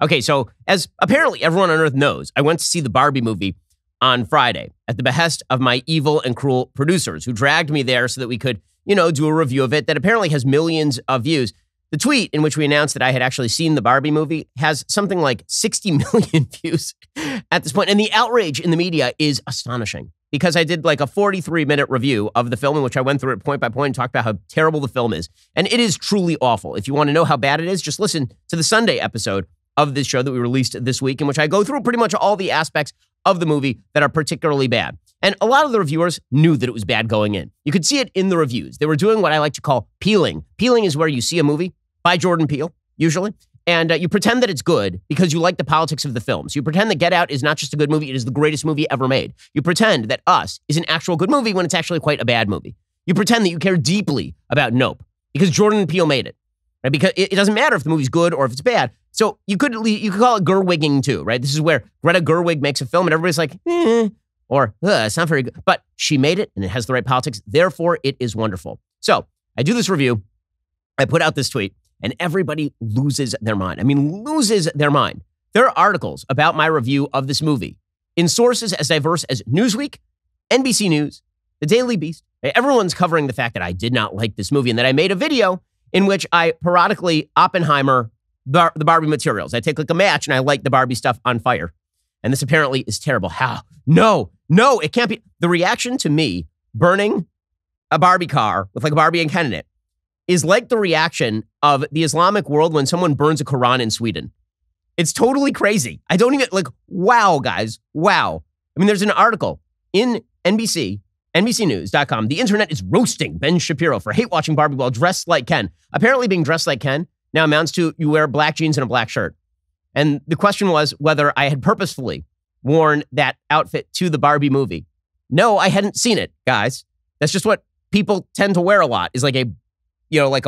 Okay, so as apparently everyone on Earth knows, I went to see the Barbie movie on Friday at the behest of my evil and cruel producers who dragged me there so that we could, do a review of it that apparently has millions of views. The tweet in which we announced that I had actually seen the Barbie movie has something like 60 million views at this point. And the outrage in the media is astonishing because I did like a 43-minute review of the film in which I went through it point by point and talked about how terrible the film is. And it is truly awful. If you want to know how bad it is, just listen to the Sunday episode of this show that we released this week in which I go through pretty much all the aspects of the movie that are particularly bad. And a lot of the reviewers knew that it was bad going in. You could see it in the reviews. They were doing what I like to call peeling. Peeling is where you see a movie by Jordan Peele, usually. And you pretend that it's good because you like the politics of the film. So you pretend that Get Out is not just a good movie, it is the greatest movie ever made. You pretend that Us is an actual good movie when it's actually quite a bad movie. You pretend that you care deeply about Nope because Jordan Peele made it. Right? Because it doesn't matter if the movie's good or if it's bad. So you could call it Gerwigging too, right? This is where Greta Gerwig makes a film and everybody's like, or it's not very good. But she made it and it has the right politics. Therefore, it is wonderful. So I do this review. I put out this tweet. And everybody loses their mind. I mean, loses their mind. There are articles about my review of this movie in sources as diverse as Newsweek, NBC News, The Daily Beast. Everyone's covering the fact that I did not like this movie and that I made a video in which I parodically Oppenheimer the Barbie materials. I take like a match and I light the Barbie stuff on fire. And this apparently is terrible. How? No, it can't be. The reaction to me burning a Barbie car with like a Barbie antenna in it is like the reaction of the Islamic world when someone burns a Quran in Sweden. It's totally crazy. I don't even, wow, guys, wow. I mean, there's an article in NBCnews.com. The internet is roasting Ben Shapiro for hate watching Barbie while dressed like Ken. Apparently being dressed like Ken now amounts to you wear black jeans and a black shirt. And the question was whether I had purposefully worn that outfit to the Barbie movie. No, I hadn't seen it, guys. That's just what people tend to wear a lot, is like a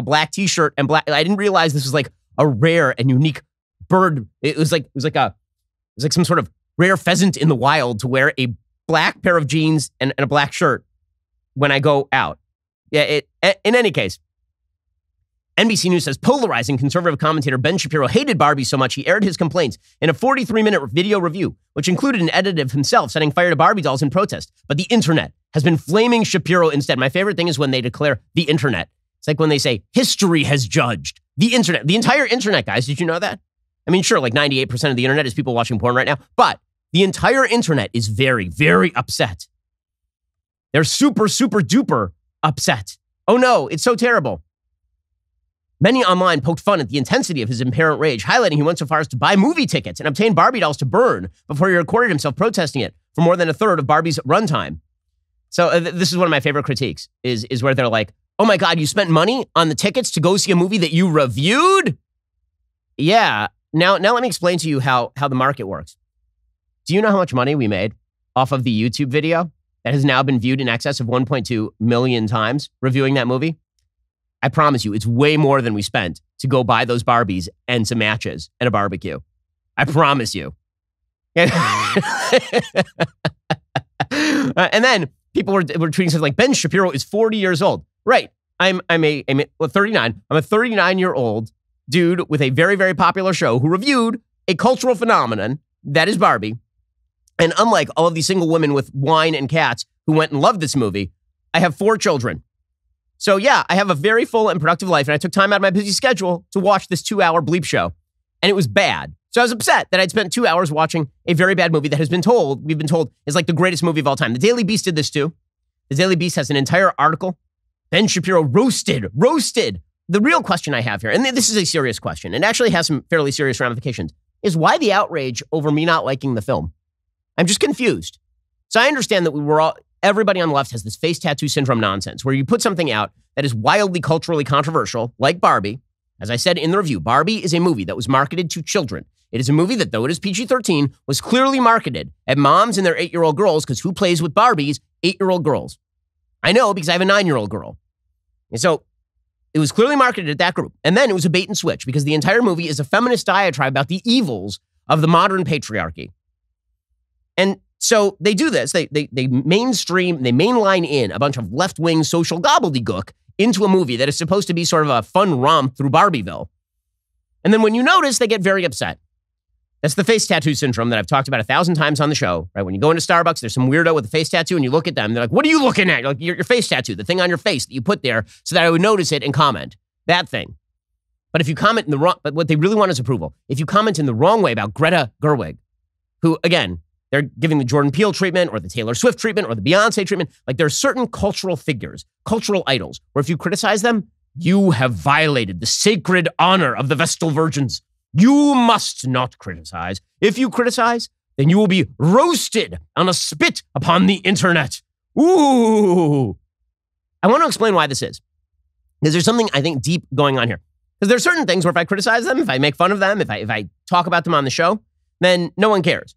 black t-shirt and black. I didn't realize this was like a rare and unique bird. It was like some sort of rare pheasant in the wild to wear a black pair of jeans and a black shirt when I go out. Yeah. In any case, NBC News says polarizing conservative commentator Ben Shapiro hated Barbie so much he aired his complaints in a 43-minute video review, which included an edit of himself setting fire to Barbie dolls in protest. But the internet has been flaming Shapiro instead. My favorite thing is when they declare the internet. It's like when they say history has judged the internet, the entire internet, guys. Did you know that? I mean, sure, like 98% of the internet is people watching porn right now, but the entire internet is very, very upset. They're super, super duper upset. Oh no, it's so terrible. Many online poked fun at the intensity of his apparent rage, highlighting he went so far as to buy movie tickets and obtain Barbie dolls to burn before he recorded himself protesting it for more than a third of Barbie's runtime. So this is one of my favorite critiques, is where they're like, oh my God, you spent money on the tickets to go see a movie that you reviewed? Yeah. Now let me explain to you how the market works. Do you know how much money we made off of the YouTube video that has now been viewed in excess of 1.2 million times reviewing that movie? I promise you, it's way more than we spent to go buy those Barbies and some matches and a barbecue. I promise you. And then people were tweeting something like, Ben Shapiro is 40 years old. Right. I'm 39. I'm a 39-year-old dude with a very, very popular show who reviewed a cultural phenomenon that is Barbie. And unlike all of these single women with wine and cats who went and loved this movie, I have 4 children. So yeah, I have a very full and productive life, and I took time out of my busy schedule to watch this 2-hour bleep show. And it was bad. So I was upset that I'd spent 2 hours watching a very bad movie that we've been told is like the greatest movie of all time. The Daily Beast did this too. The Daily Beast has an entire article. Ben Shapiro roasted. The real question I have here, and this is a serious question, and actually has some fairly serious ramifications, is why the outrage over me not liking the film? I'm just confused. So I understand that everybody on the left has this face tattoo syndrome nonsense where you put something out that is wildly culturally controversial, like Barbie. As I said in the review, Barbie is a movie that was marketed to children. It is a movie that, though it is PG-13, was clearly marketed at moms and their 8-year-old girls, because who plays with Barbies? 8-year-old girls. I know because I have a 9-year-old girl. And so it was clearly marketed at that group. And then it was a bait and switch because the entire movie is a feminist diatribe about the evils of the modern patriarchy. And so they do this. They mainline in a bunch of left-wing social gobbledygook into a movie that is supposed to be sort of a fun romp through Barbieville. And then when you notice, they get very upset. That's the face tattoo syndrome that I've talked about 1,000 times on the show, right? When you go into Starbucks, there's some weirdo with a face tattoo and you look at them. They're like, what are you looking at? You're like, your face tattoo, the thing on your face that you put there so that I would notice it and comment. That thing. But if you comment in the wrong, but what they really want is approval. If you comment in the wrong way about Greta Gerwig, who, again, they're giving the Jordan Peele treatment or the Taylor Swift treatment or the Beyonce treatment, like there are certain cultural figures, cultural idols, where if you criticize them, you have violated the sacred honor of the Vestal Virgins. You must not criticize. If you criticize, then you will be roasted on a spit upon the internet. Ooh. I want to explain why this is. Because there's something, I think, deep going on here. Because there are certain things where if I criticize them, if I make fun of them, if I talk about them on the show, then no one cares.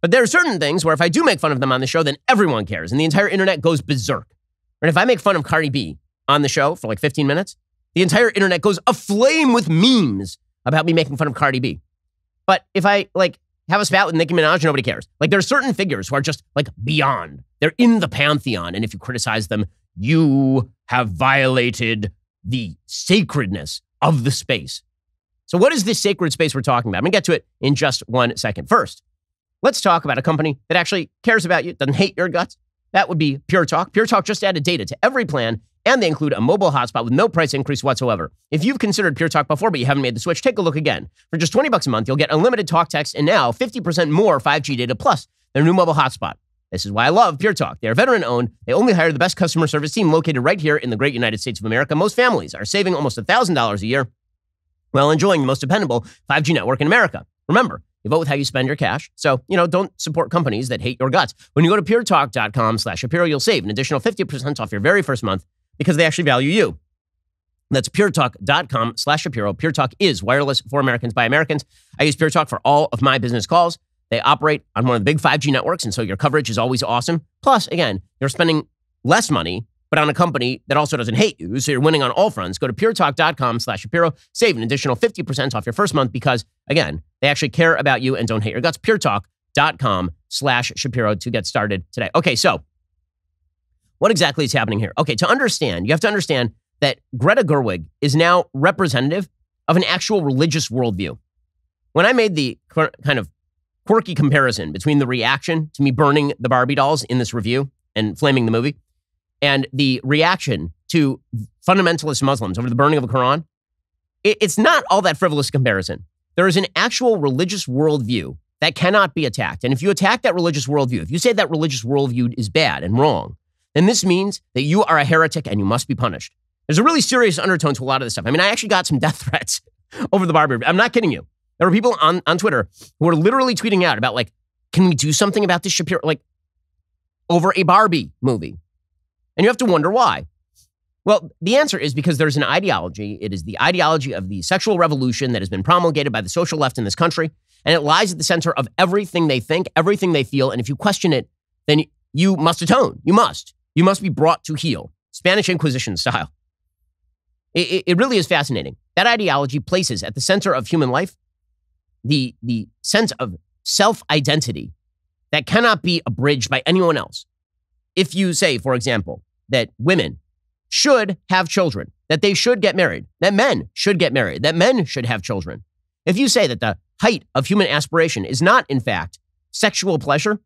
But there are certain things where if I do make fun of them on the show, then everyone cares. And the entire internet goes berserk. And if I make fun of Cardi B on the show for like 15 minutes, the entire internet goes aflame with memes about me making fun of Cardi B. But if I like have a spat with Nicki Minaj, nobody cares. Like there are certain figures who are just like beyond. They're in the pantheon. And if you criticize them, you have violated the sacredness of the space. So what is this sacred space we're talking about? I'm gonna get to it in just 1 second. First, let's talk about a company that actually cares about you, doesn't hate your guts. That would be Pure Talk. Pure Talk just added data to every plan, and they include a mobile hotspot with no price increase whatsoever. If you've considered Pure Talk before, but you haven't made the switch, take a look again. For just $20 a month, you'll get unlimited talk, text, and now 50% more 5G data plus their new mobile hotspot. This is why I love Pure Talk. They are veteran-owned. They only hire the best customer service team located right here in the great United States of America. Most families are saving almost $1,000 a year while enjoying the most dependable 5G network in America. Remember, you vote with how you spend your cash. So, don't support companies that hate your guts. When you go to puretalk.com/Shapiro, you'll save an additional 50% off your very first month because they actually value you. That's puretalk.com/Shapiro. Pure Talk is wireless for Americans by Americans. I use Pure Talk for all of my business calls. They operate on one of the big 5G networks, and so your coverage is always awesome. Plus, again, you're spending less money, but on a company that also doesn't hate you, so you're winning on all fronts. Go to puretalk.com/Shapiro. Save an additional 50% off your first month because, again, they actually care about you and don't hate your guts. puretalk.com/Shapiro to get started today. Okay, so what exactly is happening here? Okay, to understand, you have to understand that Greta Gerwig is now representative of an actual religious worldview. When I made the kind of quirky comparison between the reaction to me burning the Barbie dolls in this review and flaming the movie and the reaction to fundamentalist Muslims over the burning of the Quran, it's not all that frivolous comparison. There is an actual religious worldview that cannot be attacked. And if you attack that religious worldview, if you say that religious worldview is bad and wrong, then this means that you are a heretic and you must be punished. There's a really serious undertone to a lot of this stuff. I mean, I actually got some death threats over the Barbie. I'm not kidding you. There were people on Twitter who were literally tweeting out about, like, can we do something about this Shapiro, like, over a Barbie movie? And you have to wonder why. Well, the answer is because there's an ideology. It is the ideology of the sexual revolution that has been promulgated by the social left in this country. And it lies at the center of everything they think, everything they feel. And if you question it, then you must atone. You must be brought to heel. Spanish Inquisition style. It really is fascinating. That ideology places at the center of human life the sense of self-identity that cannot be abridged by anyone else. If you say, for example, that women should have children, that they should get married, that men should get married, that men should have children. If you say that the height of human aspiration is not, in fact, sexual pleasure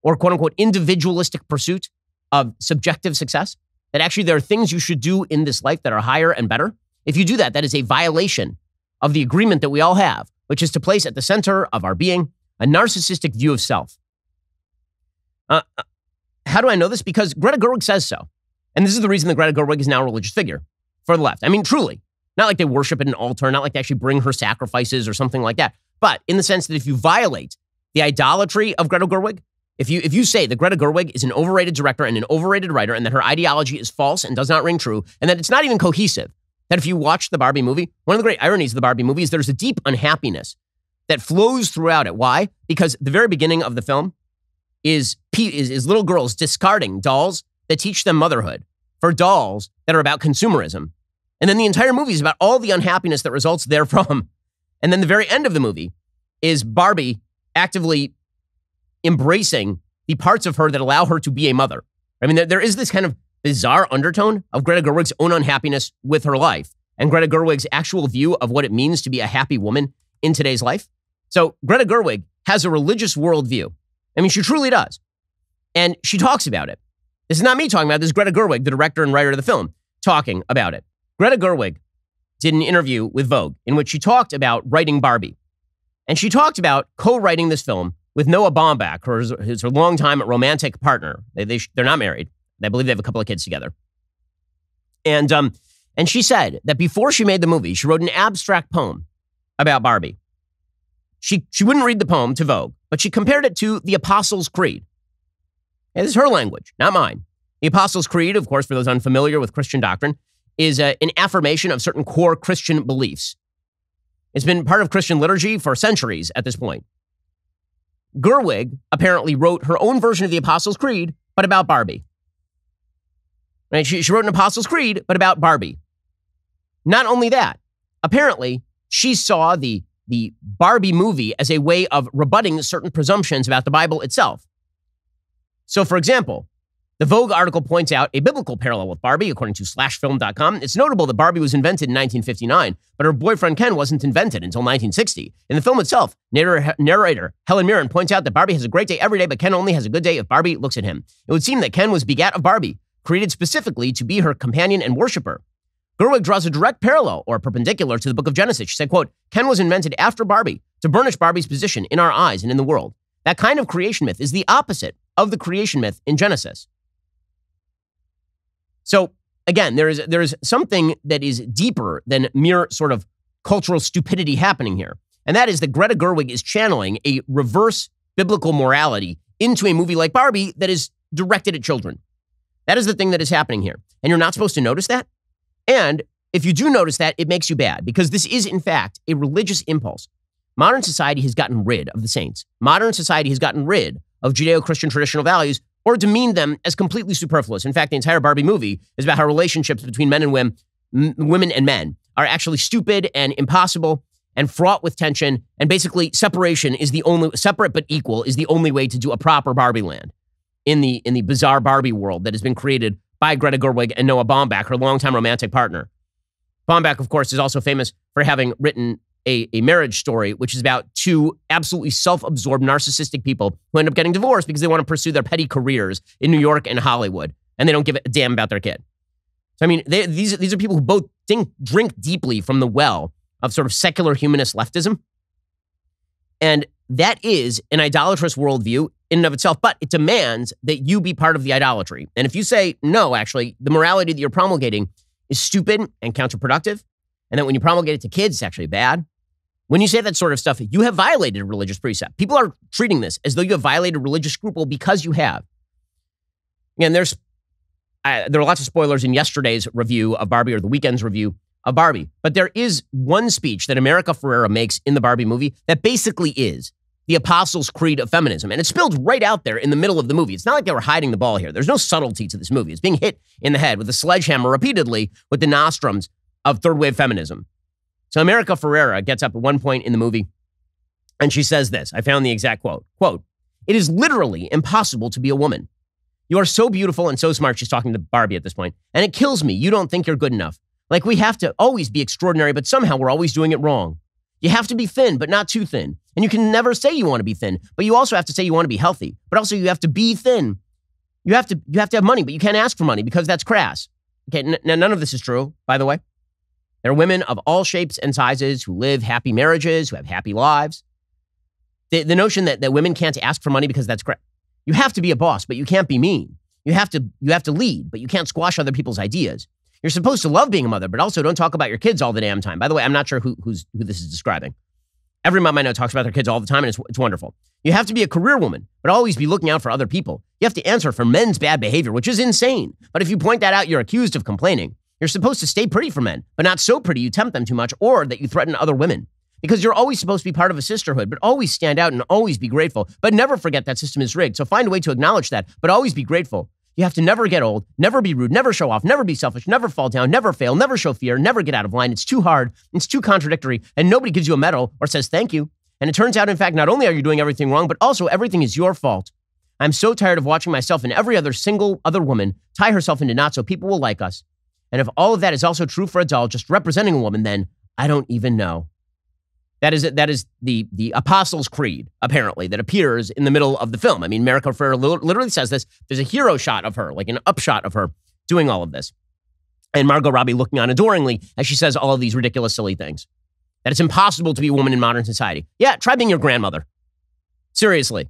or quote-unquote individualistic pursuit of subjective success, that actually there are things you should do in this life that are higher and better, if you do that, that is a violation of the agreement that we all have, which is to place at the center of our being a narcissistic view of self. How do I know this? Because Greta Gerwig says so. And this is the reason that Greta Gerwig is now a religious figure for the left. I mean, truly. Not like they worship at an altar, not like they actually bring her sacrifices or something like that. But in the sense that if you violate the idolatry of Greta Gerwig, if you say that Greta Gerwig is an overrated director and an overrated writer and that her ideology is false and does not ring true and that it's not even cohesive, that if you watch the Barbie movie, one of the great ironies of the Barbie movie is there's a deep unhappiness that flows throughout it. Why? Because the very beginning of the film is little girls discarding dolls that teach them motherhood for dolls that are about consumerism. And then the entire movie is about all the unhappiness that results therefrom. And then the very end of the movie is Barbie actively embracing the parts of her that allow her to be a mother. I mean, there is this kind of bizarre undertone of Greta Gerwig's own unhappiness with her life and Greta Gerwig's actual view of what it means to be a happy woman in today's life. So Greta Gerwig has a religious worldview. I mean, she truly does. And she talks about it. This is not me talking about it. This is Greta Gerwig, the director and writer of the film, talking about it. Greta Gerwig did an interview with Vogue in which she talked about writing Barbie. And she talked about co-writing this film with Noah Baumbach, who's her longtime romantic partner. They're not married. I believe they have a couple of kids together. And she said that before she made the movie, she wrote an abstract poem about Barbie. She wouldn't read the poem to Vogue, but she compared it to the Apostles' Creed. And this is her language, not mine. The Apostles' Creed, of course, for those unfamiliar with Christian doctrine, is an affirmation of certain core Christian beliefs. It's been part of Christian liturgy for centuries at this point. Gerwig apparently wrote her own version of the Apostles' Creed, but about Barbie. Right? She wrote an Apostles' Creed, but about Barbie. Not only that, apparently she saw the Barbie movie as a way of rebutting certain presumptions about the Bible itself. So, for example, the Vogue article points out a biblical parallel with Barbie, according to slashfilm.com. It's notable that Barbie was invented in 1959, but her boyfriend Ken wasn't invented until 1960. In the film itself, narrator Helen Mirren points out that Barbie has a great day every day, but Ken only has a good day if Barbie looks at him. It would seem that Ken was begat of Barbie, created specifically to be her companion and worshiper. Gerwig draws a direct parallel, or perpendicular, to the book of Genesis. She said, quote, Ken was invented after Barbie to burnish Barbie's position in our eyes and in the world. That kind of creation myth is the opposite of the creation myth in Genesis. So, again, there is something that is deeper than mere sort of cultural stupidity happening here. And that is that Greta Gerwig is channeling a reverse biblical morality into a movie like Barbie that is directed at children. That is the thing that is happening here. And you're not supposed to notice that. And if you do notice that, it makes you bad, because this is, in fact, a religious impulse. Modern society has gotten rid of the saints. Modern society has gotten rid of Judeo-Christian traditional values, or demeaned them as completely superfluous. In fact, the entire Barbie movie is about how relationships between men and women and men are actually stupid and impossible and fraught with tension. And basically, separation is the only, separate but equal, is the only way to do a proper Barbie land in the bizarre Barbie world that has been created by Greta Gerwig and Noah Baumbach, her longtime romantic partner. Baumbach, of course, is also famous for having written a marriage story, which is about two absolutely self-absorbed, narcissistic people who end up getting divorced because they want to pursue their petty careers in New York and Hollywood, and they don't give a damn about their kid. So, I mean, these are people who both drink deeply from the well of sort of secular humanist leftism, and that is an idolatrous worldview in and of itself, but it demands that you be part of the idolatry. And if you say, no, actually, the morality that you're promulgating is stupid and counterproductive, and that when you promulgate it to kids, it's actually bad. When you say that sort of stuff, you have violated a religious precept. People are treating this as though you have violated religious scruple because you have. Again, there are lots of spoilers in yesterday's review of Barbie, or the weekend's review of Barbie. But there is one speech that America Ferrera makes in the Barbie movie that basically is the Apostles' Creed of feminism. And it's spilled right out there in the middle of the movie. It's not like they were hiding the ball here. There's no subtlety to this movie. It's being hit in the head with a sledgehammer repeatedly with the nostrums of third-wave feminism. So America Ferrera gets up at one point in the movie, and she says this. I found the exact quote. Quote, "It is literally impossible to be a woman. You are so beautiful and so smart," she's talking to Barbie at this point, "and it kills me. You don't think you're good enough. Like, we have to always be extraordinary, but somehow we're always doing it wrong. You have to be thin, but not too thin. And you can never say you want to be thin, but you also have to say you want to be healthy. But also you have to be thin. You have to have money, but you can't ask for money because that's crass." Okay, now none of this is true, by the way. There are women of all shapes and sizes who live happy marriages, who have happy lives. The notion that women can't ask for money because that's crap. You have to be a boss, but you can't be mean. You have to lead, but you can't squash other people's ideas. You're supposed to love being a mother, but also don't talk about your kids all the damn time. By the way, I'm not sure who this is describing. Every mom I know talks about their kids all the time, and it's wonderful. You have to be a career woman, but always be looking out for other people. You have to answer for men's bad behavior, which is insane. But if you point that out, you're accused of complaining. You're supposed to stay pretty for men, but not so pretty you tempt them too much, or that you threaten other women. Because you're always supposed to be part of a sisterhood, but always stand out and always be grateful. But never forget that system is rigged. So find a way to acknowledge that, but always be grateful. You have to never get old, never be rude, never show off, never be selfish, never fall down, never fail, never show fear, never get out of line. It's too hard. It's too contradictory. And nobody gives you a medal or says thank you. And it turns out, in fact, not only are you doing everything wrong, but also everything is your fault. I'm so tired of watching myself and every other single other woman tie herself into knots so people will like us. And if all of that is also true for a doll just representing a woman, then I don't even know. That is the Apostles' Creed, apparently, that appears in the middle of the film. I mean, America Ferrera literally says this. There's a hero shot of her, like an upshot of her doing all of this. And Margot Robbie looking on adoringly as she says all of these ridiculous, silly things. That it's impossible to be a woman in modern society. Yeah, try being your grandmother. Seriously.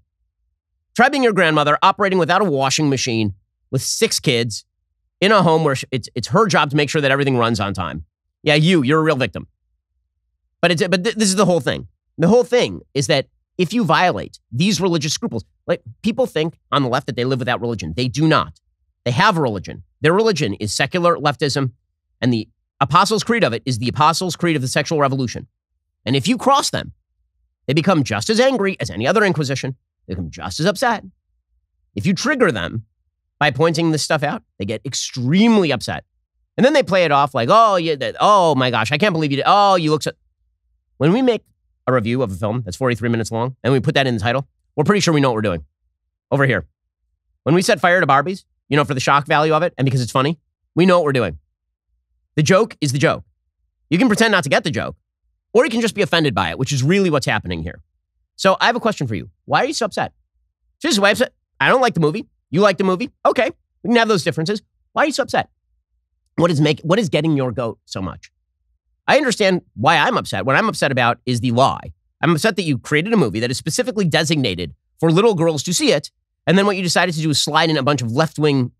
Try being your grandmother, operating without a washing machine, with 6 kids, in a home where it's her job to make sure that everything runs on time. Yeah, you're a real victim. But this is the whole thing. The whole thing is that if you violate these religious scruples, like people think on the left that they live without religion. They do not. They have a religion. Their religion is secular leftism, and the Apostles' Creed of it is the Apostles' Creed of the sexual revolution. And if you cross them, they become just as angry as any other inquisition. They become just as upset. If you trigger them by pointing this stuff out, they get extremely upset. And then they play it off like, oh, yeah, oh my gosh, I can't believe you did. Oh, you look so... When we make a review of a film that's 43 minutes long and we put that in the title, we're pretty sure we know what we're doing. Over here. When we set fire to Barbies, for the shock value of it and because it's funny, we know what we're doing. The joke is the joke. You can pretend not to get the joke, or you can just be offended by it, which is really what's happening here. So I have a question for you. Why are you so upset? Seriously, why are you upset? I don't like the movie. You like the movie? Okay, we can have those differences. Why are you so upset? What is getting your goat so much? I understand why I'm upset. What I'm upset about is the lie. I'm upset that you created a movie that is specifically designated for little girls to see it, and then what you decided to do is slide in a bunch of left-wing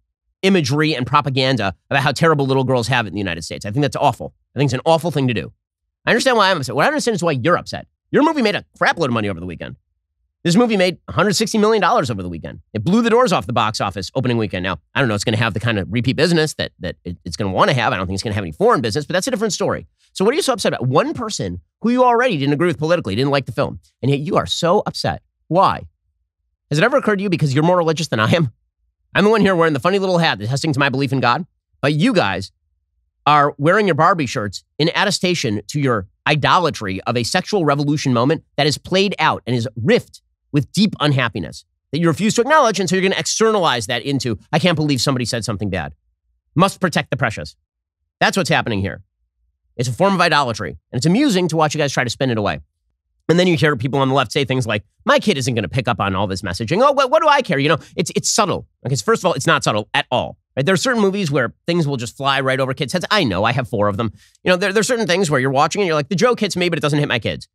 imagery and propaganda about how terrible little girls have it in the United States. I think that's awful. I think it's an awful thing to do. I understand why I'm upset. What I understand is why you're upset. Your movie made a crap load of money over the weekend. This movie made $160 million over the weekend. It blew the doors off the box office opening weekend. Now, I don't know, it's going to have the kind of repeat business that it's going to want to have. I don't think it's going to have any foreign business, but that's a different story. So what are you so upset about? One person who you already didn't agree with politically, didn't like the film, and yet you are so upset. Why? Has it ever occurred to you because you're more religious than I am? I'm the one here wearing the funny little hat attesting to my belief in God, but you guys are wearing your Barbie shirts in attestation to your idolatry of a sexual revolution moment that is played out and is rift with deep unhappiness that you refuse to acknowledge, and so you're going to externalize that into, I can't believe somebody said something bad. Must protect the precious. That's what's happening here. It's a form of idolatry, and it's amusing to watch you guys try to spin it away. And then you hear people on the left say things like, my kid isn't going to pick up on all this messaging. Oh, what do I care? It's subtle. Because first of all, it's not subtle at all. Right? There are certain movies where things will just fly right over kids' heads. I know, I have 4 of them. There's certain things where you're watching and you're like, the joke hits me, but it doesn't hit my kids.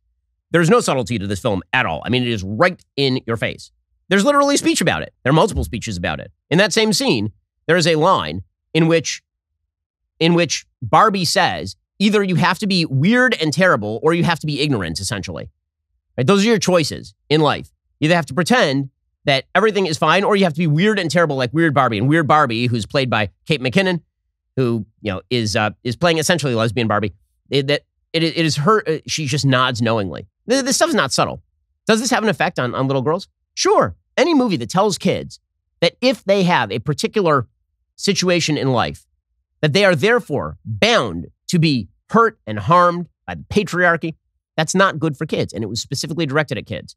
There's no subtlety to this film at all. I mean, it is right in your face. There's literally a speech about it. There are multiple speeches about it. In that same scene, there is a line in which Barbie says, either you have to be weird and terrible or you have to be ignorant, essentially. Right? Those are your choices in life. You either have to pretend that everything is fine or you have to be weird and terrible like Weird Barbie. And Weird Barbie, who's played by Kate McKinnon, who is playing essentially lesbian Barbie, it is her. She just nods knowingly. This stuff is not subtle. Does this have an effect on little girls? Sure. Any movie that tells kids that if they have a particular situation in life, that they are therefore bound to be hurt and harmed by the patriarchy, that's not good for kids. And it was specifically directed at kids.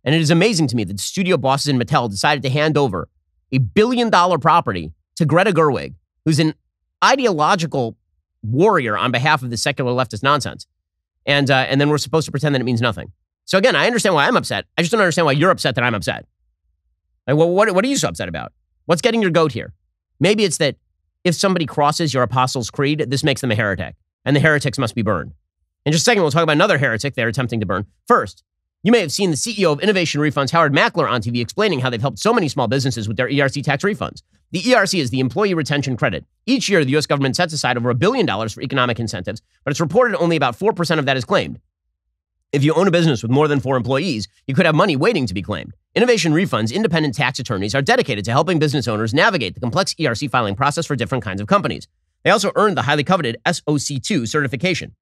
And it is amazing to me that the studio bosses in Mattel decided to hand over a $1 billion property to Greta Gerwig, who's an ideological warrior on behalf of the secular leftist nonsense. And then we're supposed to pretend that it means nothing. So again, I understand why I'm upset. I just don't understand why you're upset that I'm upset. Like, well, what are you so upset about? What's getting your goat here? Maybe it's that if somebody crosses your Apostles' Creed, this makes them a heretic, and the heretics must be burned. In just a second, we'll talk about another heretic they're attempting to burn. First, you may have seen the CEO of Innovation Refunds, Howard Mackler, on TV explaining how they've helped so many small businesses with their ERC tax refunds. The ERC is the Employee Retention Credit. Each year, the U.S. government sets aside over $1 billion for economic incentives, but it's reported only about 4% of that is claimed. If you own a business with more than 4 employees, you could have money waiting to be claimed. Innovation Refunds independent tax attorneys are dedicated to helping business owners navigate the complex ERC filing process for different kinds of companies. They also earned the highly coveted SOC2 certification.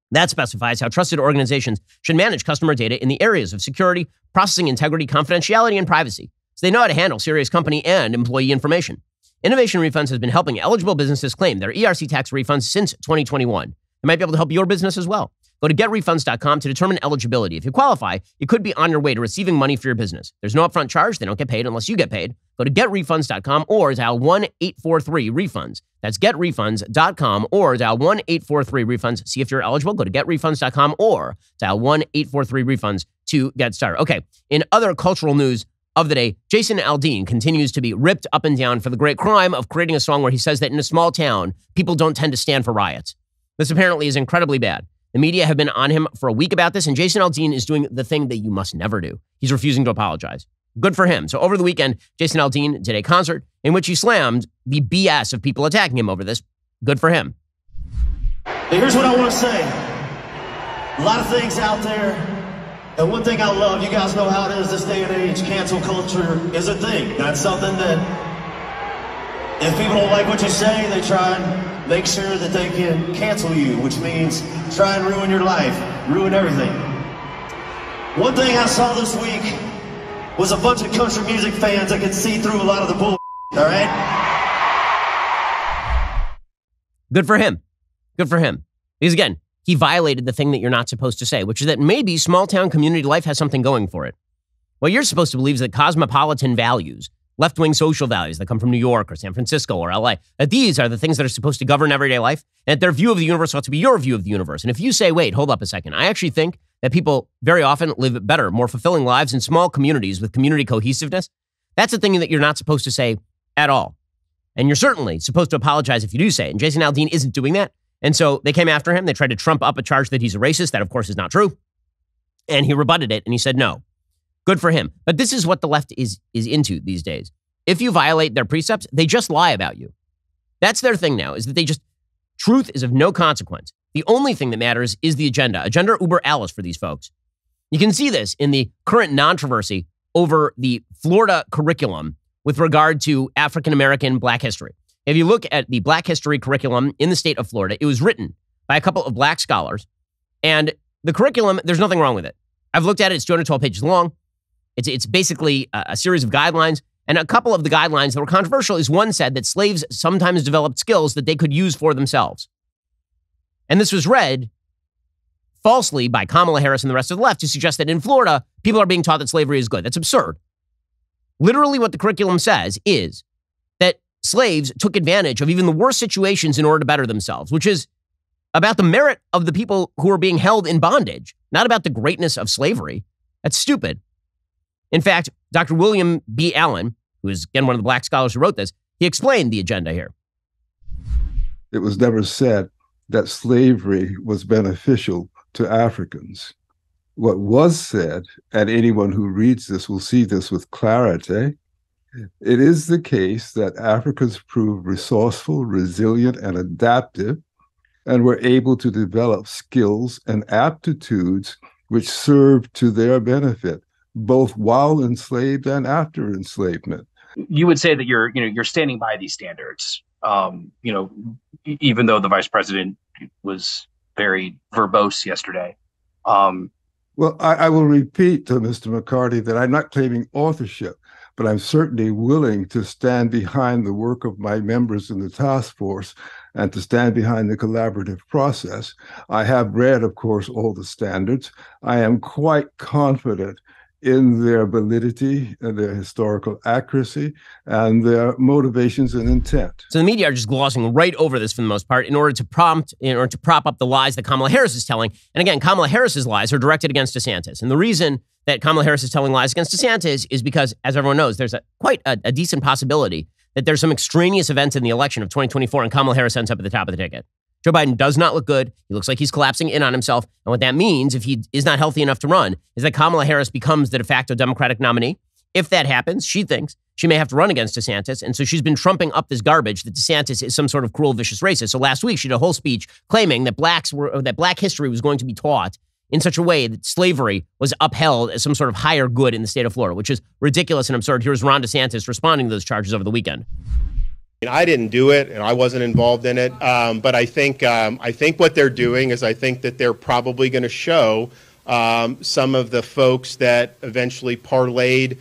That specifies how trusted organizations should manage customer data in the areas of security, processing integrity, confidentiality, and privacy, so they know how to handle serious company and employee information. Innovation Refunds has been helping eligible businesses claim their ERC tax refunds since 2021. They might be able to help your business as well. Go to getrefunds.com to determine eligibility. If you qualify, you could be on your way to receiving money for your business. There's no upfront charge. They don't get paid unless you get paid. Go to getrefunds.com or dial 1-843-REFUNDS. That's getrefunds.com or dial 1-843-REFUNDS. See if you're eligible. Go to getrefunds.com or dial 1-843-REFUNDS to get started. Okay, in other cultural news of the day, Jason Aldean continues to be ripped up and down for the great crime of creating a song where he says that in a small town, people don't tend to stand for riots. This apparently is incredibly bad. The media have been on him for a week about this, and Jason Aldean is doing the thing that you must never do. He's refusing to apologize. Good for him. So over the weekend, Jason Aldean did a concert in which he slammed the BS of people attacking him over this. Good for him. Here's what I want to say. A lot of things out there. And one thing I love, you guys know how it is this day and age, cancel culture is a thing. That's something that if people don't like what you say, they try and make sure that they can cancel you, which means try and ruin your life, ruin everything. One thing I saw this week was a bunch of country music fans that could see through a lot of the bull, all right? Good for him. Good for him. Because again, he violated the thing that you're not supposed to say, which is that maybe small town community life has something going for it. What you're supposed to believe is that cosmopolitan values, left-wing social values that come from New York or San Francisco or LA, that these are the things that are supposed to govern everyday life, and that their view of the universe ought to be your view of the universe. And if you say, wait, hold up a second, I actually think that people very often live better, more fulfilling lives in small communities with community cohesiveness, that's a thing that you're not supposed to say at all. And you're certainly supposed to apologize if you do say it. And Jason Aldean isn't doing that. And so they came after him. They tried to trump up a charge that he's a racist. That, of course, is not true. And he rebutted it, and he said no. Good for him. But this is what the left is into these days. If you violate their precepts, they just lie about you. That's their thing now, is that truth is of no consequence. The only thing that matters is the agenda. Agenda uber alles for these folks. You can see this in the current controversy over the Florida curriculum with regard to African-American Black history. If you look at the Black history curriculum in the state of Florida, it was written by a couple of Black scholars. And the curriculum, there's nothing wrong with it. I've looked at it. It's 212 pages long. It's basically a series of guidelines. And a couple of the guidelines that were controversial is one said that slaves sometimes developed skills that they could use for themselves. And this was read falsely by Kamala Harris and the rest of the left to suggest that in Florida, people are being taught that slavery is good. That's absurd. Literally what the curriculum says is that slaves took advantage of even the worst situations in order to better themselves, which is about the merit of the people who are being held in bondage, not about the greatness of slavery. That's stupid. In fact, Dr. William B. Allen, who is, again, one of the Black scholars who wrote this, he explained the agenda here. It was never said that slavery was beneficial to Africans. What was said, and anyone who reads this will see this with clarity, it is the case that Africans proved resourceful, resilient, and adaptive, and were able to develop skills and aptitudes which served to their benefit, both while enslaved and after enslavement. You would say that you're standing by these standards, even though the vice president was very verbose yesterday. Well, I will repeat to Mr. McCarty that I'm not claiming authorship, but I'm certainly willing to stand behind the work of my members in the task force and to stand behind the collaborative process. I have read, of course, all the standards. I am quite confident in their validity and their historical accuracy and their motivations and intent. So the media are just glossing right over this for the most part in order to prop up the lies that Kamala Harris is telling. And again, Kamala Harris's lies are directed against DeSantis. And the reason that Kamala Harris is telling lies against DeSantis is because, as everyone knows, there's quite a decent possibility that there's some extraneous events in the election of 2024 and Kamala Harris ends up at the top of the ticket. Joe Biden does not look good. He looks like he's collapsing in on himself. And what that means, if he is not healthy enough to run, is that Kamala Harris becomes the de facto Democratic nominee. If that happens, she thinks she may have to run against DeSantis. And so she's been trumping up this garbage that DeSantis is some sort of cruel, vicious racist. So last week, she did a whole speech claiming that Black history was going to be taught in such a way that slavery was upheld as some sort of higher good in the state of Florida, which is ridiculous and absurd. Here's Ron DeSantis responding to those charges over the weekend. I didn't do it, and I wasn't involved in it. But I think what they're doing is I think that they're probably going to show some of the folks that eventually parlayed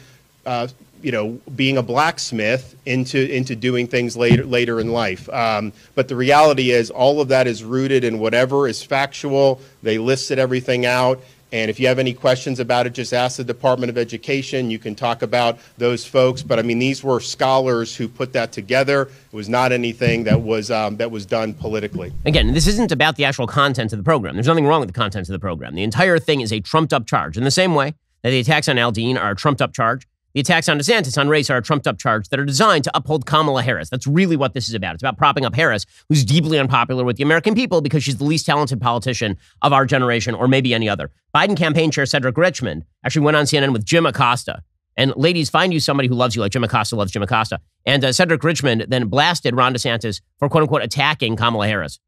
being a blacksmith into doing things later in life. But the reality is all of that is rooted in whatever is factual. They listed everything out. And if you have any questions about it, just ask the Department of Education. You can talk about those folks. But I mean, these were scholars who put that together. It was not anything that was done politically. Again, this isn't about the actual content of the program. There's nothing wrong with the content of the program. The entire thing is a trumped-up charge. In the same way that the attacks on Aldean are a trumped-up charge, the attacks on DeSantis on race are a trumped-up charge that are designed to uphold Kamala Harris. That's really what this is about. It's about propping up Harris, who's deeply unpopular with the American people because she's the least talented politician of our generation, or maybe any other. Biden campaign chair Cedric Richmond actually went on CNN with Jim Acosta. And ladies, find you somebody who loves you like Jim Acosta loves Jim Acosta. And Cedric Richmond then blasted Ron DeSantis for, quote-unquote, attacking Kamala Harris.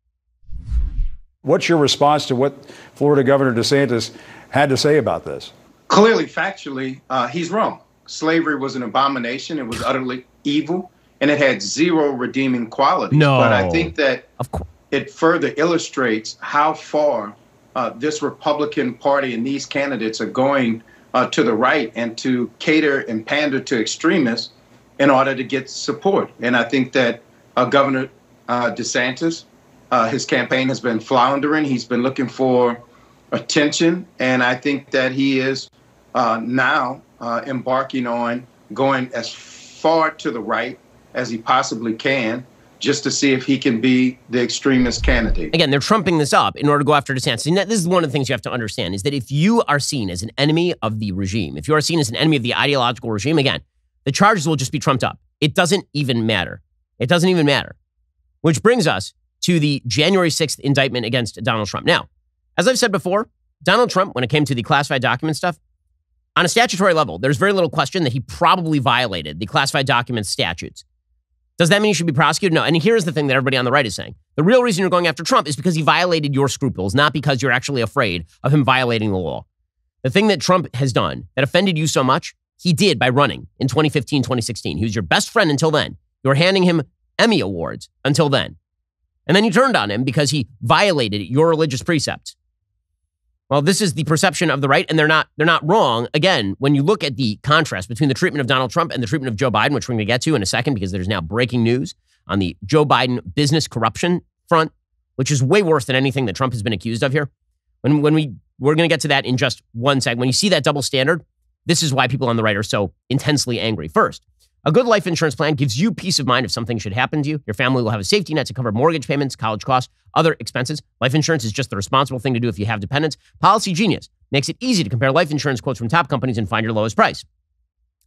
What's your response to what Florida Governor DeSantis had to say about this? Clearly, factually, he's wrong. Slavery was an abomination. It was utterly evil, and it had zero redeeming qualities. No. But I think that it further illustrates how far this Republican Party and these candidates are going to the right and to cater and pander to extremists in order to get support. And I think that Governor DeSantis, his campaign has been floundering. He's been looking for attention, and I think that he is now embarking on going as far to the right as he possibly can, just to see if he can be the extremist candidate. Again, they're trumping this up in order to go after DeSantis. And this is one of the things you have to understand, is that if you are seen as an enemy of the regime, if you are seen as an enemy of the ideological regime, again, the charges will just be trumped up. It doesn't even matter. It doesn't even matter. Which brings us to the January 6th indictment against Donald Trump. Now, as I've said before, Donald Trump, when it came to the classified document stuff, on a statutory level, there's very little question that he probably violated the classified documents statutes. Does that mean he should be prosecuted? No. And here's the thing that everybody on the right is saying. The real reason you're going after Trump is because he violated your scruples, not because you're actually afraid of him violating the law. The thing that Trump has done that offended you so much, he did by running in 2015, 2016. He was your best friend until then. You were handing him Emmy Awards until then. And then you turned on him because he violated your religious precepts. Well, this is the perception of the right, and they're not wrong. Again, when you look at the contrast between the treatment of Donald Trump and the treatment of Joe Biden, which we're going to get to in a second because there's now breaking news on the Joe Biden business corruption front, which is way worse than anything that Trump has been accused of here. We're going to get to that in just one second. When you see that double standard, this is why people on the right are so intensely angry. First, a good life insurance plan gives you peace of mind if something should happen to you. Your family will have a safety net to cover mortgage payments, college costs, other expenses. Life insurance is just the responsible thing to do if you have dependents. Policy Genius makes it easy to compare life insurance quotes from top companies and find your lowest price.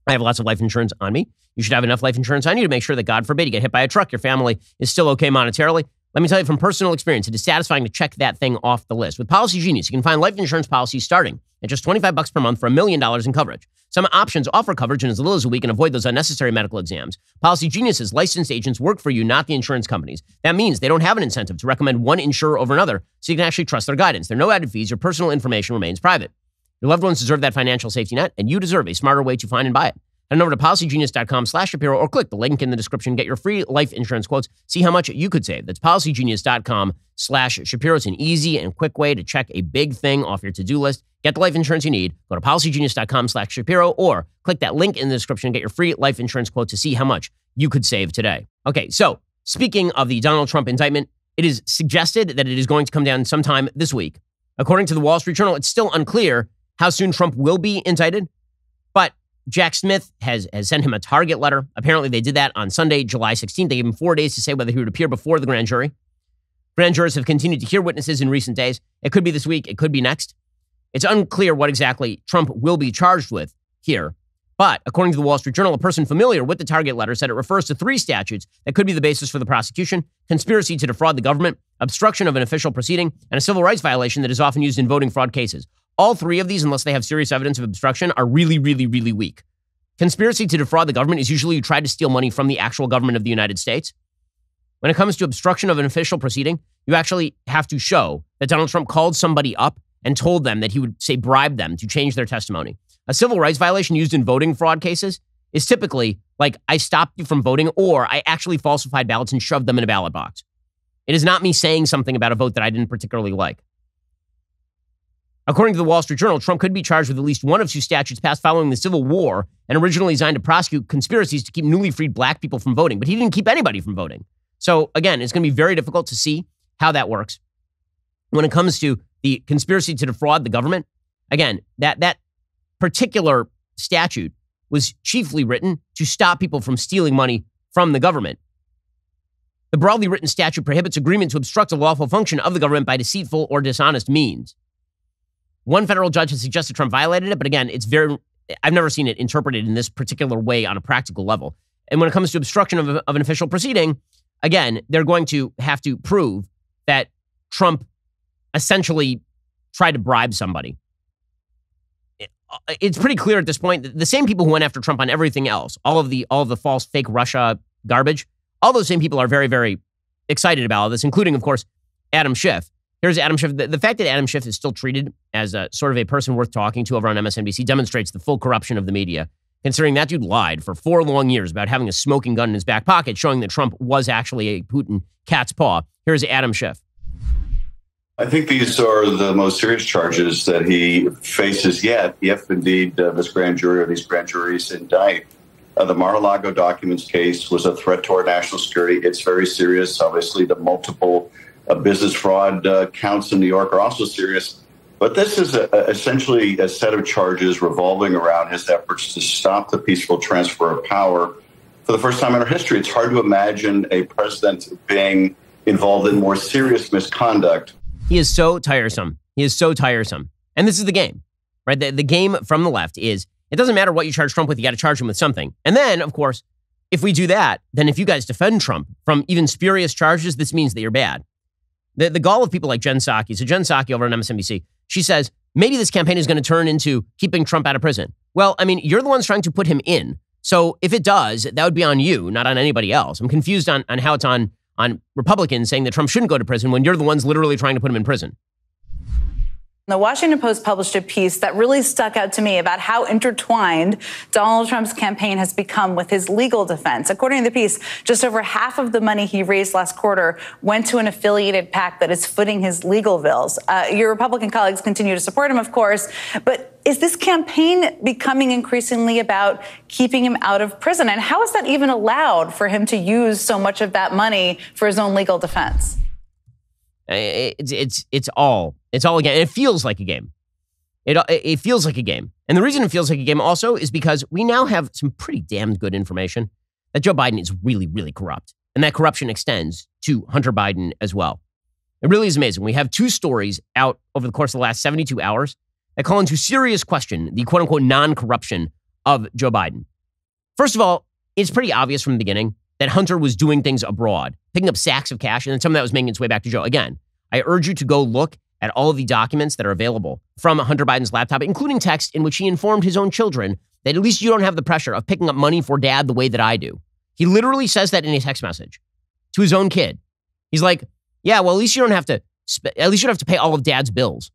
I have lots of life insurance on me. You should have enough life insurance on you to make sure that, God forbid, you get hit by a truck, your family is still okay monetarily. Let me tell you from personal experience, it is satisfying to check that thing off the list. With Policy Genius, you can find life insurance policies starting at just $25 per month for $1 million in coverage. Some options offer coverage in as little as a week and avoid those unnecessary medical exams. Policy Genius's licensed agents work for you, not the insurance companies. That means they don't have an incentive to recommend one insurer over another, so you can actually trust their guidance. There are no added fees. Your personal information remains private. Your loved ones deserve that financial safety net, and you deserve a smarter way to find and buy it. Head over to policygenius.com/Shapiro or click the link in the description. Get your free life insurance quotes. See how much you could save. That's policygenius.com/Shapiro. It's an easy and quick way to check a big thing off your to-do list. Get the life insurance you need. Go to policygenius.com/Shapiro or click that link in the description. Get your free life insurance quote to see how much you could save today. Okay, so speaking of the Donald Trump indictment, it is suggested that it is going to come down sometime this week. According to the Wall Street Journal, it's still unclear how soon Trump will be indicted, but Jack Smith has sent him a target letter. Apparently, they did that on Sunday, July 16th. They gave him 4 days to say whether he would appear before the grand jury. Grand jurors have continued to hear witnesses in recent days. It could be this week. It could be next. It's unclear what exactly Trump will be charged with here. But according to the Wall Street Journal, a person familiar with the target letter said it refers to 3 statutes that could be the basis for the prosecution: conspiracy to defraud the government, obstruction of an official proceeding, and a civil rights violation that is often used in voting fraud cases. All 3 of these, unless they have serious evidence of obstruction, are really, really, really weak. Conspiracy to defraud the government is usually you try to steal money from the actual government of the United States. When it comes to obstruction of an official proceeding, you actually have to show that Donald Trump called somebody up and told them that he would, say, bribe them to change their testimony. A civil rights violation used in voting fraud cases is typically like, I stopped you from voting, or I actually falsified ballots and shoved them in a ballot box. It is not me saying something about a vote that I didn't particularly like. According to the Wall Street Journal, Trump could be charged with at least one of two statutes passed following the Civil War and originally designed to prosecute conspiracies to keep newly freed black people from voting. But he didn't keep anybody from voting. So again, it's going to be very difficult to see how that works. When it comes to the conspiracy to defraud the government, again, that particular statute was chiefly written to stop people from stealing money from the government. The broadly written statute prohibits agreement to obstruct a lawful function of the government by deceitful or dishonest means. One federal judge has suggested Trump violated it, but again, I've never seen it interpreted in this particular way on a practical level. And when it comes to obstruction of an official proceeding, again, they're going to have to prove that Trump essentially tried to bribe somebody. It's pretty clear at this point that the same people who went after Trump on everything else, all of the false fake Russia garbage, all those same people are very, very excited about all this, including, of course, Adam Schiff. Here's Adam Schiff. The fact that Adam Schiff is still treated as a sort of a person worth talking to over on MSNBC demonstrates the full corruption of the media, considering that dude lied for 4 long years about having a smoking gun in his back pocket, showing that Trump was actually a Putin cat's paw. Here's Adam Schiff. I think these are the most serious charges that he faces yet, if indeed this grand jury or these grand juries indict. The Mar-a-Lago documents case was a threat to our national security. It's very serious. Obviously, the multiple business fraud counts in New York are also serious. But this is essentially a set of charges revolving around his efforts to stop the peaceful transfer of power. For the first time in our history, it's hard to imagine a president being involved in more serious misconduct. He is so tiresome. He is so tiresome. And this is the game, right? The game from the left is, it doesn't matter what you charge Trump with, you got to charge him with something. And then, of course, if we do that, then if you guys defend Trump from even spurious charges, this means that you're bad. The gall of people like Jen Psaki, so Jen Psaki over on MSNBC, she says, maybe this campaign is going to turn into keeping Trump out of prison. Well, I mean, you're the ones trying to put him in. So if it does, that would be on you, not on anybody else. I'm confused on how it's on Republicans saying that Trump shouldn't go to prison when you're the ones literally trying to put him in prison. The Washington Post published a piece that really stuck out to me about how intertwined Donald Trump's campaign has become with his legal defense. According to the piece, just over half of the money he raised last quarter went to an affiliated PAC that is footing his legal bills. Your Republican colleagues continue to support him, of course, but is this campaign becoming increasingly about keeping him out of prison? And how is that even allowed for him to use so much of that money for his own legal defense? It's all a game. It feels like a game. It feels like a game. And the reason it feels like a game also is because we now have some pretty damn good information that Joe Biden is really, really corrupt. And that corruption extends to Hunter Biden as well. It really is amazing. We have 2 stories out over the course of the last 72 hours that call into serious question the quote unquote non-corruption of Joe Biden. First of all, it's pretty obvious from the beginning that Hunter was doing things abroad, picking up sacks of cash, and then some of that was making its way back to Joe. Again, I urge you to go look at all of the documents that are available from Hunter Biden's laptop, including text in which he informed his own children that at least you don't have the pressure of picking up money for dad the way that I do. He literally says that in a text message to his own kid. He's like, yeah, well, at least you don't have to pay all of dad's bills.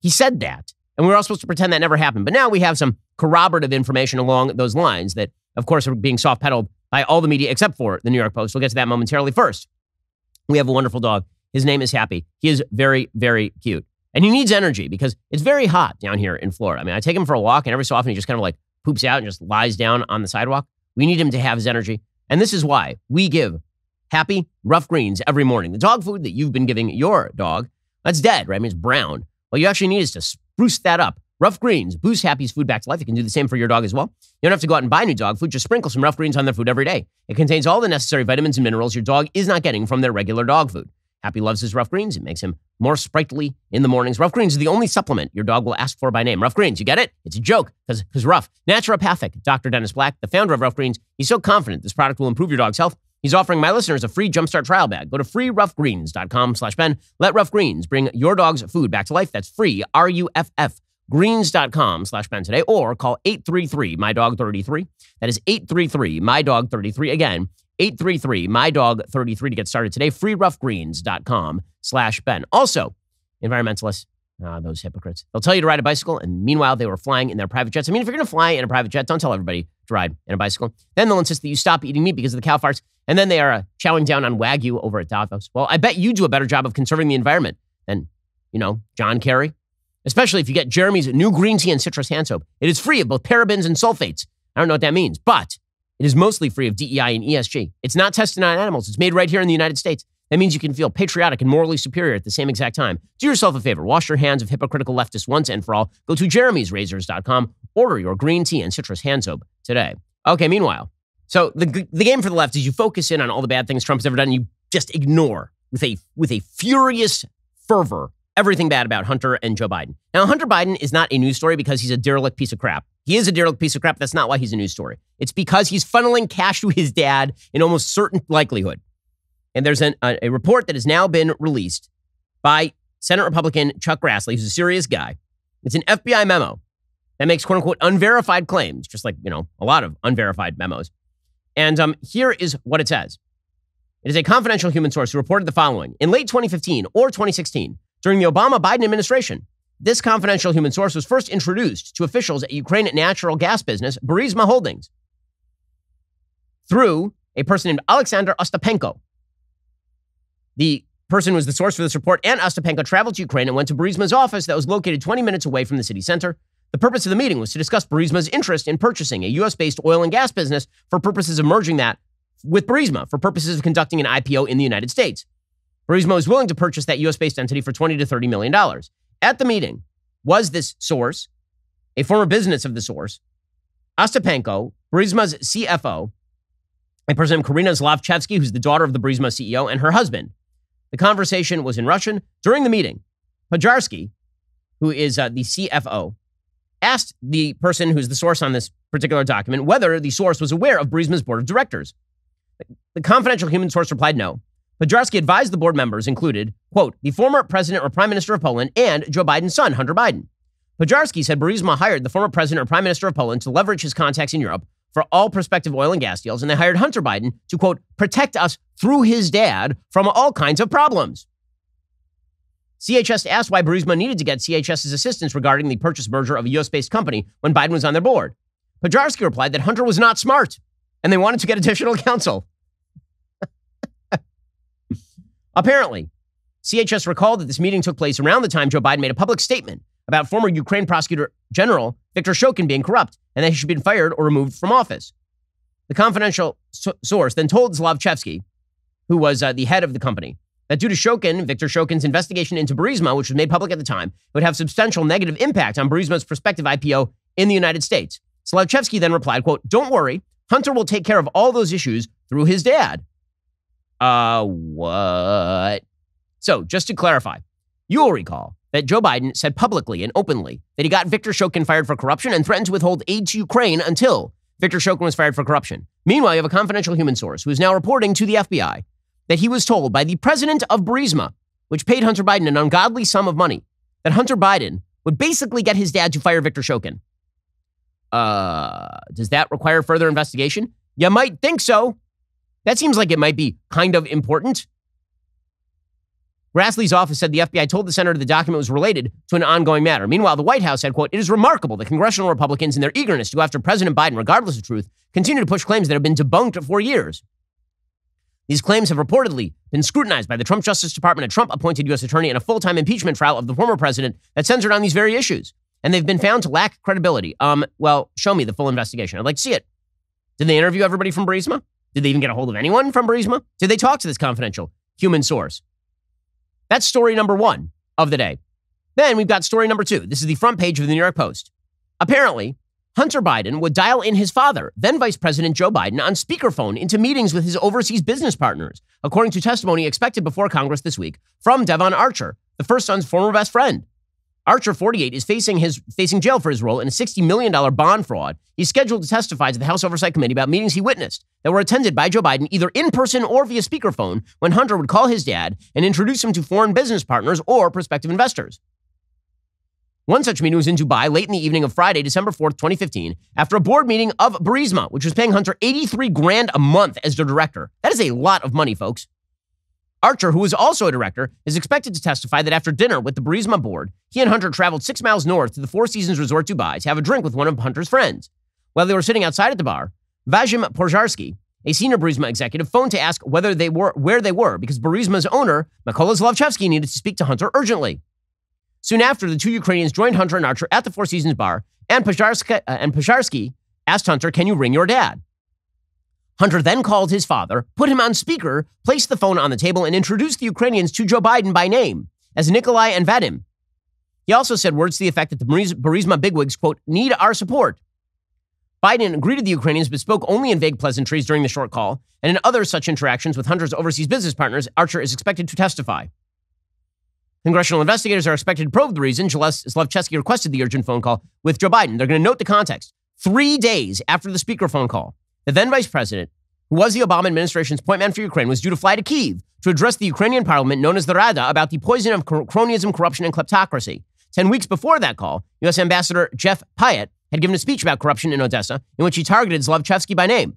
He said that, and we're all supposed to pretend that never happened. But now we have some corroborative information along those lines that, of course, are being soft-pedaled by all the media except for the New York Post. We'll get to that momentarily. First, we have a wonderful dog. His name is Happy. He is very, very cute. And he needs energy because it's very hot down here in Florida. I mean, I take him for a walk, and every so often he just kind of like poops out and just lies down on the sidewalk. We need him to have his energy. And this is why we give Happy rough greens every morning. The dog food that you've been giving your dog, that's dead, right? I mean, it's brown. What you actually need is to spruce that up. Rough Greens boost Happy's food back to life. You can do the same for your dog as well. You don't have to go out and buy new dog food. Just sprinkle some Rough Greens on their food every day. It contains all the necessary vitamins and minerals your dog is not getting from their regular dog food. Happy loves his Rough Greens. It makes him more sprightly in the mornings. Rough Greens is the only supplement your dog will ask for by name. Rough Greens, you get it? It's a joke because rough. Naturopathic Dr. Dennis Black, the founder of Rough Greens, he's so confident this product will improve your dog's health. He's offering my listeners a free Jumpstart trial bag. Go to freeroughgreens.com/Ben. Let Rough Greens bring your dog's food back to life. That's free, RUFF. Greens.com/Ben today, or call 833-MY-DOG-33. That is 833-MY-DOG-33. Again, 833-MY-DOG-33 to get started today. freeroughgreens.com/Ben. Also, environmentalists, those hypocrites, they'll tell you to ride a bicycle, and meanwhile, they were flying in their private jets. I mean, if you're going to fly in a private jet, don't tell everybody to ride in a bicycle. Then they'll insist that you stop eating meat because of the cow farts, and then they are chowing down on Wagyu over at Davos. Well, I bet you do a better job of conserving the environment than, John Kerry especially if you get Jeremy's new green tea and citrus hand soap. It is free of both parabens and sulfates. I don't know what that means, but it is mostly free of DEI and ESG. It's not tested on animals. It's made right here in the United States. That means you can feel patriotic and morally superior at the same exact time. Do yourself a favor. Wash your hands of hypocritical leftists once and for all. Go to jeremysrazors.com. Order your green tea and citrus hand soap today. Okay, meanwhile, so the game for the left is you focus in on all the bad things Trump's ever done, and you just ignore with a furious fervor everything bad about Hunter and Joe Biden. Now, Hunter Biden is not a news story because he's a derelict piece of crap. He is a derelict piece of crap. That's not why he's a news story. It's because he's funneling cash to his dad in almost certain likelihood. And there's a report that has now been released by Senate Republican Chuck Grassley, who's a serious guy. It's an FBI memo that makes quote unquote unverified claims, just like, a lot of unverified memos. And here is what it says. It is a confidential human source who reported the following. In late 2015 or 2016, during the Obama-Biden administration, this confidential human source was first introduced to officials at Ukraine natural gas business Burisma Holdings through a person named Alexander Ostapenko. The person was the source for this report, and Ostapenko traveled to Ukraine and went to Burisma's office that was located 20 minutes away from the city center. The purpose of the meeting was to discuss Burisma's interest in purchasing a U.S.-based oil and gas business for purposes of merging that with Burisma for purposes of conducting an IPO in the United States. Burisma was willing to purchase that U.S.-based entity for $20 to $30 million. At the meeting was this source, a former business of the source, Ostapenko, Burisma's CFO, a person named Karina Zlavchevsky, who's the daughter of the Burisma CEO, and her husband. The conversation was in Russian. During the meeting, Podjarsky, who is the CFO, asked the person who's the source on this particular document whether the source was aware of Burisma's board of directors. The confidential human source replied no. Podjarsky advised the board members included, quote, the former president or prime minister of Poland and Joe Biden's son, Hunter Biden. Podjarsky said Burisma hired the former president or prime minister of Poland to leverage his contacts in Europe for all prospective oil and gas deals, and they hired Hunter Biden to, quote, protect us through his dad from all kinds of problems. CHS asked why Burisma needed to get CHS's assistance regarding the purchase merger of a U.S.-based company when Biden was on their board. Podjarsky replied that Hunter was not smart, and they wanted to get additional counsel. Apparently, CHS recalled that this meeting took place around the time Joe Biden made a public statement about former Ukraine Prosecutor General Viktor Shokin being corrupt and that he should be fired or removed from office. The confidential source then told Zlavchevsky, who was the head of the company, that due to Viktor Shokin's investigation into Burisma, which was made public at the time, it would have substantial negative impact on Burisma's prospective IPO in the United States. Zlavchevsky then replied, quote, don't worry, Hunter will take care of all those issues through his dad. What? So, just to clarify, you will recall that Joe Biden said publicly and openly that he got Viktor Shokin fired for corruption and threatened to withhold aid to Ukraine until Viktor Shokin was fired for corruption. Meanwhile, you have a confidential human source who is now reporting to the FBI that he was told by the president of Burisma, which paid Hunter Biden an ungodly sum of money, that Hunter Biden would basically get his dad to fire Viktor Shokin. Does that require further investigation? You might think so. That seems like it might be kind of important. Grassley's office said the FBI told the senator the document was related to an ongoing matter. Meanwhile, the White House said, quote, it is remarkable that congressional Republicans in their eagerness to go after President Biden, regardless of truth, continue to push claims that have been debunked for years. These claims have reportedly been scrutinized by the Trump Justice Department, a Trump-appointed U.S. attorney, in a full-time impeachment trial of the former president that centered on these very issues. And they've been found to lack credibility. Well, show me the full investigation. I'd like to see it. Did they interview everybody from Burisma? Did they even get a hold of anyone from Burisma? Did they talk to this confidential human source? That's story number one of the day. Then we've got story number two. This is the front page of the New York Post. Apparently, Hunter Biden would dial in his father, then Vice President Joe Biden, on speakerphone into meetings with his overseas business partners, according to testimony expected before Congress this week from Devon Archer, the first son's former best friend. Archer, 48, is facing jail for his role in a $60 million bond fraud. He's scheduled to testify to the House Oversight Committee about meetings he witnessed that were attended by Joe Biden either in person or via speakerphone when Hunter would call his dad and introduce him to foreign business partners or prospective investors. One such meeting was in Dubai late in the evening of Friday, December 4th, 2015, after a board meeting of Burisma, which was paying Hunter $83,000 a month as their director. That is a lot of money, folks. Archer, who is also a director, is expected to testify that after dinner with the Burisma board, he and Hunter traveled 6 miles north to the Four Seasons Resort Dubai to have a drink with one of Hunter's friends. While they were sitting outside at the bar, Vazim Podjarsky, a senior Burisma executive, phoned to ask where they were because Burisma's owner, Mykola Zlavchevsky, needed to speak to Hunter urgently. Soon after, the two Ukrainians joined Hunter and Archer at the Four Seasons bar, and Psaki asked Hunter, "Can you ring your dad?" Hunter then called his father, put him on speaker, placed the phone on the table, and introduced the Ukrainians to Joe Biden by name as Nikolai and Vadim. He also said words to the effect that the Burisma bigwigs, quote, "need our support." Biden greeted the Ukrainians but spoke only in vague pleasantries during the short call, and in other such interactions with Hunter's overseas business partners, Archer is expected to testify. Congressional investigators are expected to probe the reason Zlevchevsky requested the urgent phone call with Joe Biden. They're going to note the context. 3 days after the speakerphone call, the then vice president, who was the Obama administration's point man for Ukraine, was due to fly to Kyiv to address the Ukrainian parliament known as the Rada about the poison of cronyism, corruption, and kleptocracy. 10 weeks before that call, U.S. Ambassador Jeff Pyatt had given a speech about corruption in Odessa in which he targeted Zlevchevsky by name.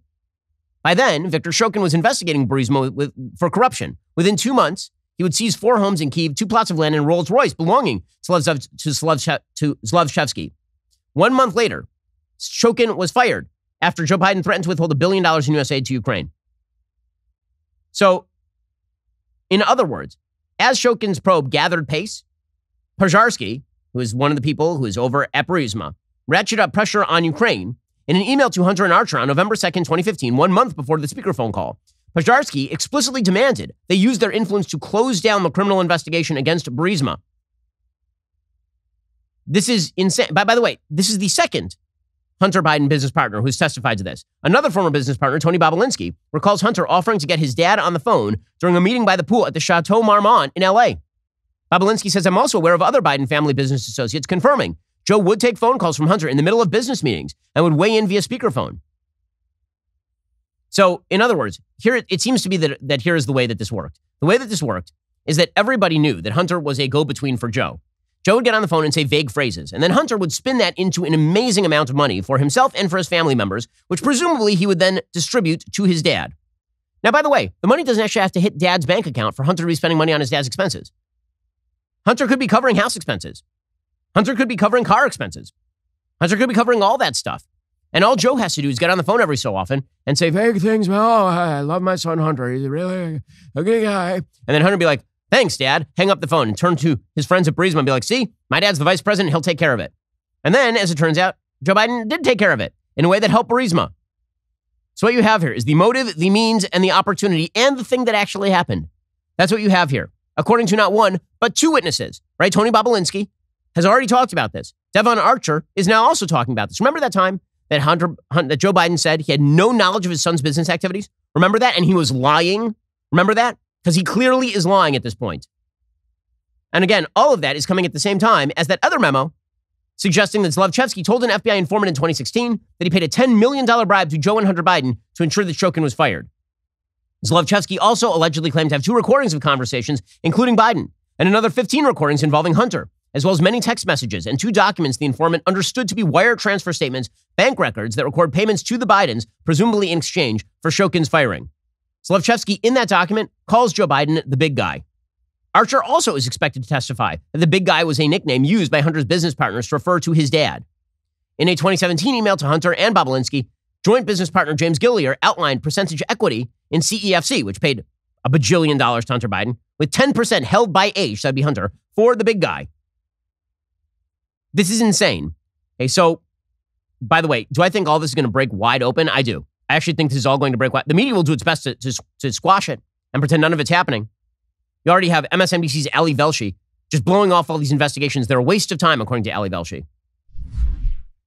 By then, Viktor Shokin was investigating Burisma for corruption. Within 2 months, he would seize 4 homes in Kyiv, 2 plots of land, and Rolls-Royce belonging to Zlevchevsky. 1 month later, Shokin was fired after Joe Biden threatened to withhold $1 billion in U.S. aid to Ukraine. So, in other words, as Shokin's probe gathered pace, Psaki, who is one of the people who is over at Burisma, ratcheted up pressure on Ukraine in an email to Hunter and Archer on November 2nd, 2015, 1 month before the speakerphone call. Psaki explicitly demanded they use their influence to close down the criminal investigation against Burisma. This is insane. By the way, this is the second Hunter Biden business partner who's testified to this. Another former business partner, Tony Bobulinski, recalls Hunter offering to get his dad on the phone during a meeting by the pool at the Chateau Marmont in L.A. Bobulinski says, "I'm also aware of other Biden family business associates confirming Joe would take phone calls from Hunter in the middle of business meetings and would weigh in via speakerphone." So, in other words, here it seems to be that here is the way that this worked. The way that this worked is that everybody knew that Hunter was a go-between for Joe. Joe would get on the phone and say vague phrases, and then Hunter would spin that into an amazing amount of money for himself and for his family members, which presumably he would then distribute to his dad. Now, by the way, the money doesn't actually have to hit Dad's bank account for Hunter to be spending money on his dad's expenses. Hunter could be covering house expenses. Hunter could be covering car expenses. Hunter could be covering all that stuff. And all Joe has to do is get on the phone every so often and say vague things. "Oh, I love my son Hunter. He's a really a good guy." And then Hunter would be like, "Thanks, Dad." Hang up the phone and turn to his friends at Burisma and be like, "See, my dad's the vice president. He'll take care of it." And then, as it turns out, Joe Biden did take care of it in a way that helped Burisma. So what you have here is the motive, the means, and the opportunity, and the thing that actually happened. That's what you have here, according to not one, but 2 witnesses, right? Tony Bobulinski has already talked about this. Devon Archer is now also talking about this. Remember that time that that Joe Biden said he had no knowledge of his son's business activities? Remember that? And he was lying? Remember that? Because he clearly is lying at this point. And again, all of that is coming at the same time as that other memo suggesting that Zlevchevsky told an FBI informant in 2016 that he paid a $10 million bribe to Joe and Hunter Biden to ensure that Shokin was fired. Zlevchevsky also allegedly claimed to have 2 recordings of conversations, including Biden, and another 15 recordings involving Hunter, as well as many text messages and 2 documents the informant understood to be wire transfer statements, bank records that record payments to the Bidens, presumably in exchange for Shokin's firing. Zlevchevsky, in that document, calls Joe Biden the big guy. Archer also is expected to testify that the big guy was a nickname used by Hunter's business partners to refer to his dad. In a 2017 email to Hunter and Bobulinski, joint business partner James Gillier outlined percentage equity in CEFC, which paid $1 bajillion to Hunter Biden, with 10% held by H, that'd be Hunter, for the big guy. This is insane. Okay, so, by the way, do I think all this is going to break wide open? I do. I actually think this is all going to break wide. The media will do its best to squash it and pretend none of it's happening. You already have MSNBC's Ali Velshi just blowing off all these investigations. They're a waste of time, according to Ali Velshi.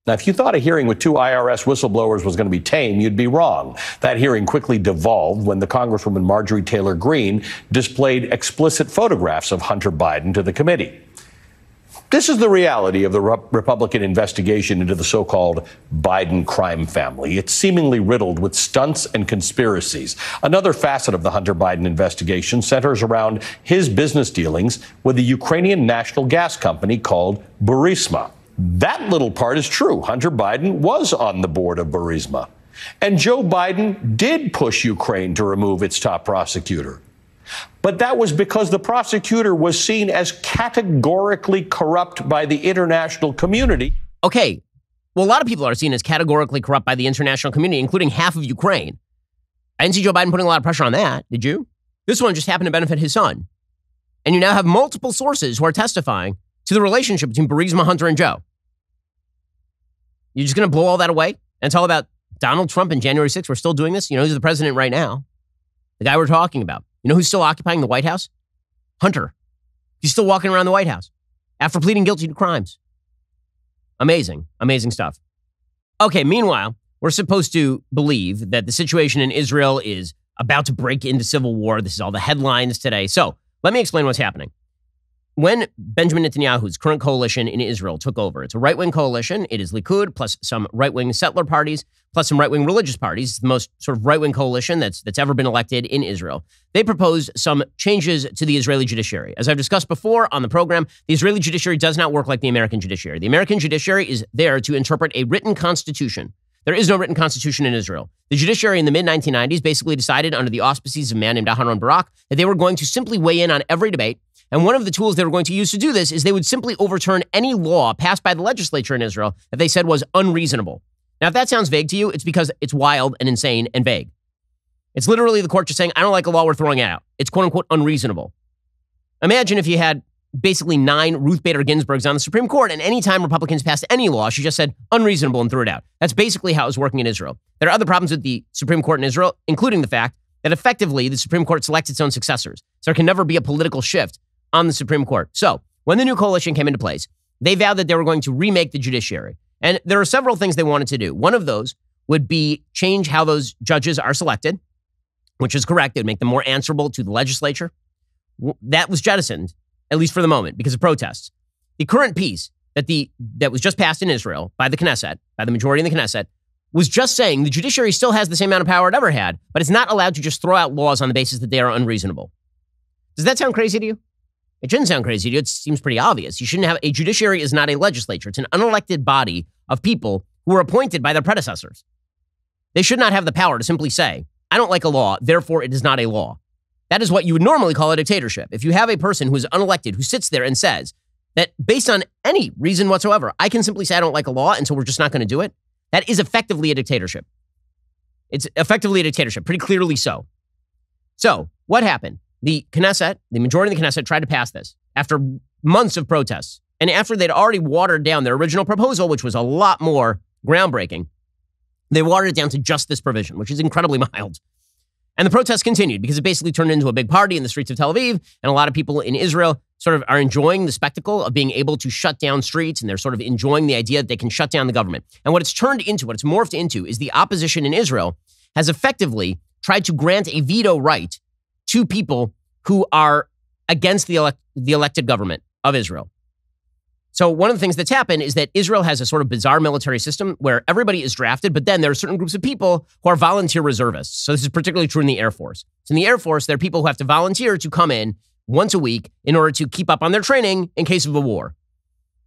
Now, if you thought a hearing with 2 IRS whistleblowers was going to be tame, you'd be wrong. That hearing quickly devolved when the Congresswoman Marjorie Taylor Greene displayed explicit photographs of Hunter Biden to the committee. This is the reality of the Republican investigation into the so-called Biden crime family. It's seemingly riddled with stunts and conspiracies. Another facet of the Hunter Biden investigation centers around his business dealings with a Ukrainian national gas company called Burisma. That little part is true. Hunter Biden was on the board of Burisma. And Joe Biden did push Ukraine to remove its top prosecutor. But that was because the prosecutor was seen as categorically corrupt by the international community. Okay, well, a lot of people are seen as categorically corrupt by the international community, including half of Ukraine. I didn't see Joe Biden putting a lot of pressure on that, did you? This one just happened to benefit his son. And you now have multiple sources who are testifying to the relationship between Burisma, Hunter, and Joe. You're just going to blow all that away? And it's all about Donald Trump and January 6th. We're still doing this. You know who's the president right now? The guy we're talking about. You know who's still occupying the White House? Hunter. He's still walking around the White House after pleading guilty to crimes. Amazing, amazing stuff. Okay, meanwhile, we're supposed to believe that the situation in Israel is about to break into civil war. This is all the headlines today. So let me explain what's happening. When Benjamin Netanyahu's current coalition in Israel took over, it's a right-wing coalition. It is Likud plus some right-wing settler parties plus some right-wing religious parties. It's the most sort of right-wing coalition that's ever been elected in Israel. They proposed some changes to the Israeli judiciary. As I've discussed before on the program, the Israeli judiciary does not work like the American judiciary. The American judiciary is there to interpret a written constitution. There is no written constitution in Israel. The judiciary in the mid-1990s basically decided under the auspices of a man named Aharon Barak that they were going to simply weigh in on every debate. And one of the tools they were going to use to do this is they would simply overturn any law passed by the legislature in Israel that they said was unreasonable. Now, if that sounds vague to you, it's because it's wild and insane and vague. It's literally the court just saying, I don't like a law, we're throwing it out. It's quote unquote unreasonable. Imagine if you had basically 9 Ruth Bader Ginsburgs on the Supreme Court, and anytime Republicans passed any law, she just said unreasonable and threw it out. That's basically how it was working in Israel. There are other problems with the Supreme Court in Israel, including the fact that effectively the Supreme Court selects its own successors. So there can never be a political shift on the Supreme Court. So when the new coalition came into place, they vowed that they were going to remake the judiciary. And there are several things they wanted to do. One of those would be change how those judges are selected, which is correct. It would make them more answerable to the legislature. That was jettisoned, at least for the moment, because of protests. The current piece that was just passed in Israel by the Knesset, by the majority in the Knesset, was just saying the judiciary still has the same amount of power it ever had, but it's not allowed to just throw out laws on the basis that they are unreasonable. Does that sound crazy to you? It shouldn't sound crazy to you. It seems pretty obvious. You shouldn't have a judiciary is not a legislature. It's an unelected body of people who were appointed by their predecessors. They should not have the power to simply say, I don't like a law, therefore it is not a law. That is what you would normally call a dictatorship. If you have a person who is unelected, who sits there and says that based on any reason whatsoever, I can simply say I don't like a law, and so we're just not going to do it, that is effectively a dictatorship. It's effectively a dictatorship, pretty clearly so. So what happened? The Knesset, the majority of the Knesset tried to pass this after months of protests. And after they'd already watered down their original proposal, which was a lot more groundbreaking, they watered it down to just this provision, which is incredibly mild. And the protests continued because it basically turned into a big party in the streets of Tel Aviv. And a lot of people in Israel sort of are enjoying the spectacle of being able to shut down streets. And they're sort of enjoying the idea that they can shut down the government. And what it's turned into, what it's morphed into, is the opposition in Israel has effectively tried to grant a veto right to people who are against the elected government of Israel. So one of the things that's happened is that Israel has a sort of bizarre military system where everybody is drafted, but then there are certain groups of people who are volunteer reservists. So this is particularly true in the Air Force. So in the Air Force, there are people who have to volunteer to come in once a week in order to keep up on their training in case of a war.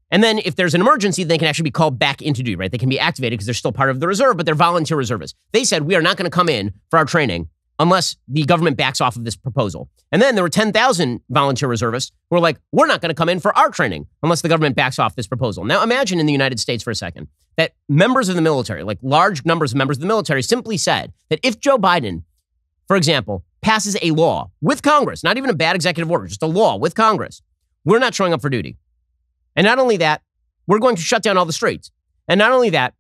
And then if there's an emergency, they can actually be called back into duty, right? They can be activated because they're still part of the reserve, but they're volunteer reservists. They said, we are not going to come in for our training unless the government backs off of this proposal. And then there were 10,000 volunteer reservists who were like, we're not going to come in for our training unless the government backs off this proposal. Now imagine in the United States for a second that members of the military, like large numbers of members of the military, simply said that if Joe Biden, for example, passes a law with Congress, not even a bad executive order, just a law with Congress, we're not showing up for duty. And not only that, we're going to shut down all the streets. And not only that,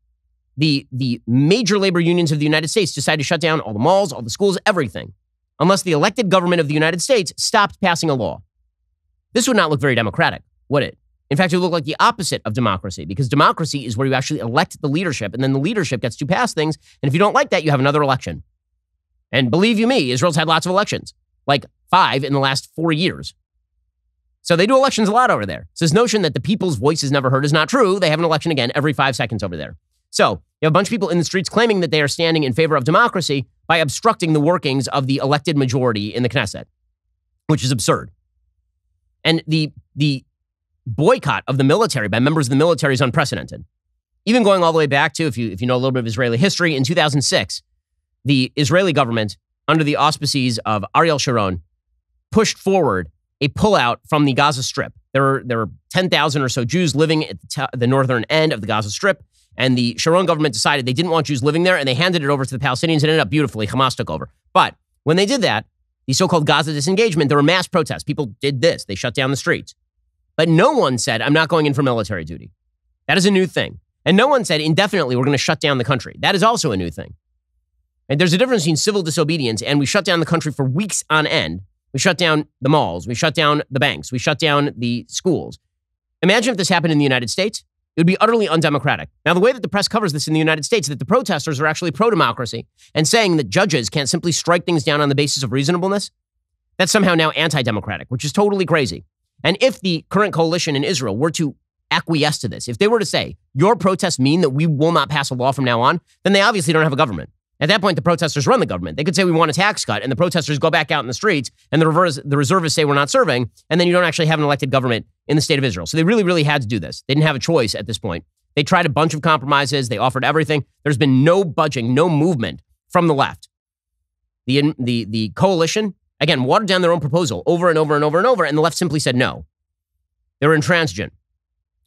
the major labor unions of the United States decided to shut down all the malls, all the schools, everything, unless the elected government of the United States stopped passing a law. This would not look very democratic, would it? In fact, it would look like the opposite of democracy, because democracy is where you actually elect the leadership, and then the leadership gets to pass things. And if you don't like that, you have another election. And believe you me, Israel's had lots of elections, like 5 in the last 4 years. So they do elections a lot over there. So this notion that the people's voice is never heard is not true. They have an election again every 5 seconds over there. So you have a bunch of people in the streets claiming that they are standing in favor of democracy by obstructing the workings of the elected majority in the Knesset, which is absurd. And the boycott of the military by members of the military is unprecedented. Even going all the way back to, if you know a little bit of Israeli history, in 2006, the Israeli government, under the auspices of Ariel Sharon, pushed forward a pullout from the Gaza Strip. There were 10,000 or so Jews living at the northern end of the Gaza Strip. And the Sharon government decided they didn't want Jews living there, and they handed it over to the Palestinians, and it ended up beautifully. Hamas took over. But when they did that, the so-called Gaza disengagement, there were mass protests. People did this. They shut down the streets. But no one said, I'm not going in for military duty. That is a new thing. And no one said indefinitely we're going to shut down the country. That is also a new thing. And there's a difference between civil disobedience and we shut down the country for weeks on end. We shut down the malls. We shut down the banks. We shut down the schools. Imagine if this happened in the United States. It would be utterly undemocratic. Now, the way that the press covers this in the United States is that the protesters are actually pro-democracy and saying that judges can't simply strike things down on the basis of reasonableness. That's somehow now anti-democratic, which is totally crazy. And if the current coalition in Israel were to acquiesce to this, if they were to say, your protests mean that we will not pass a law from now on, then they obviously don't have a government. At that point, the protesters run the government. They could say we want a tax cut, and the protesters go back out in the streets, and the reservists say we're not serving, and then you don't actually have an elected government in the state of Israel. So they really, really had to do this. They didn't have a choice at this point. They tried a bunch of compromises. They offered everything. There's been no budging, no movement from the left. The coalition, again, watered down their own proposal over and over and over and over, and the left simply said no. They were intransigent.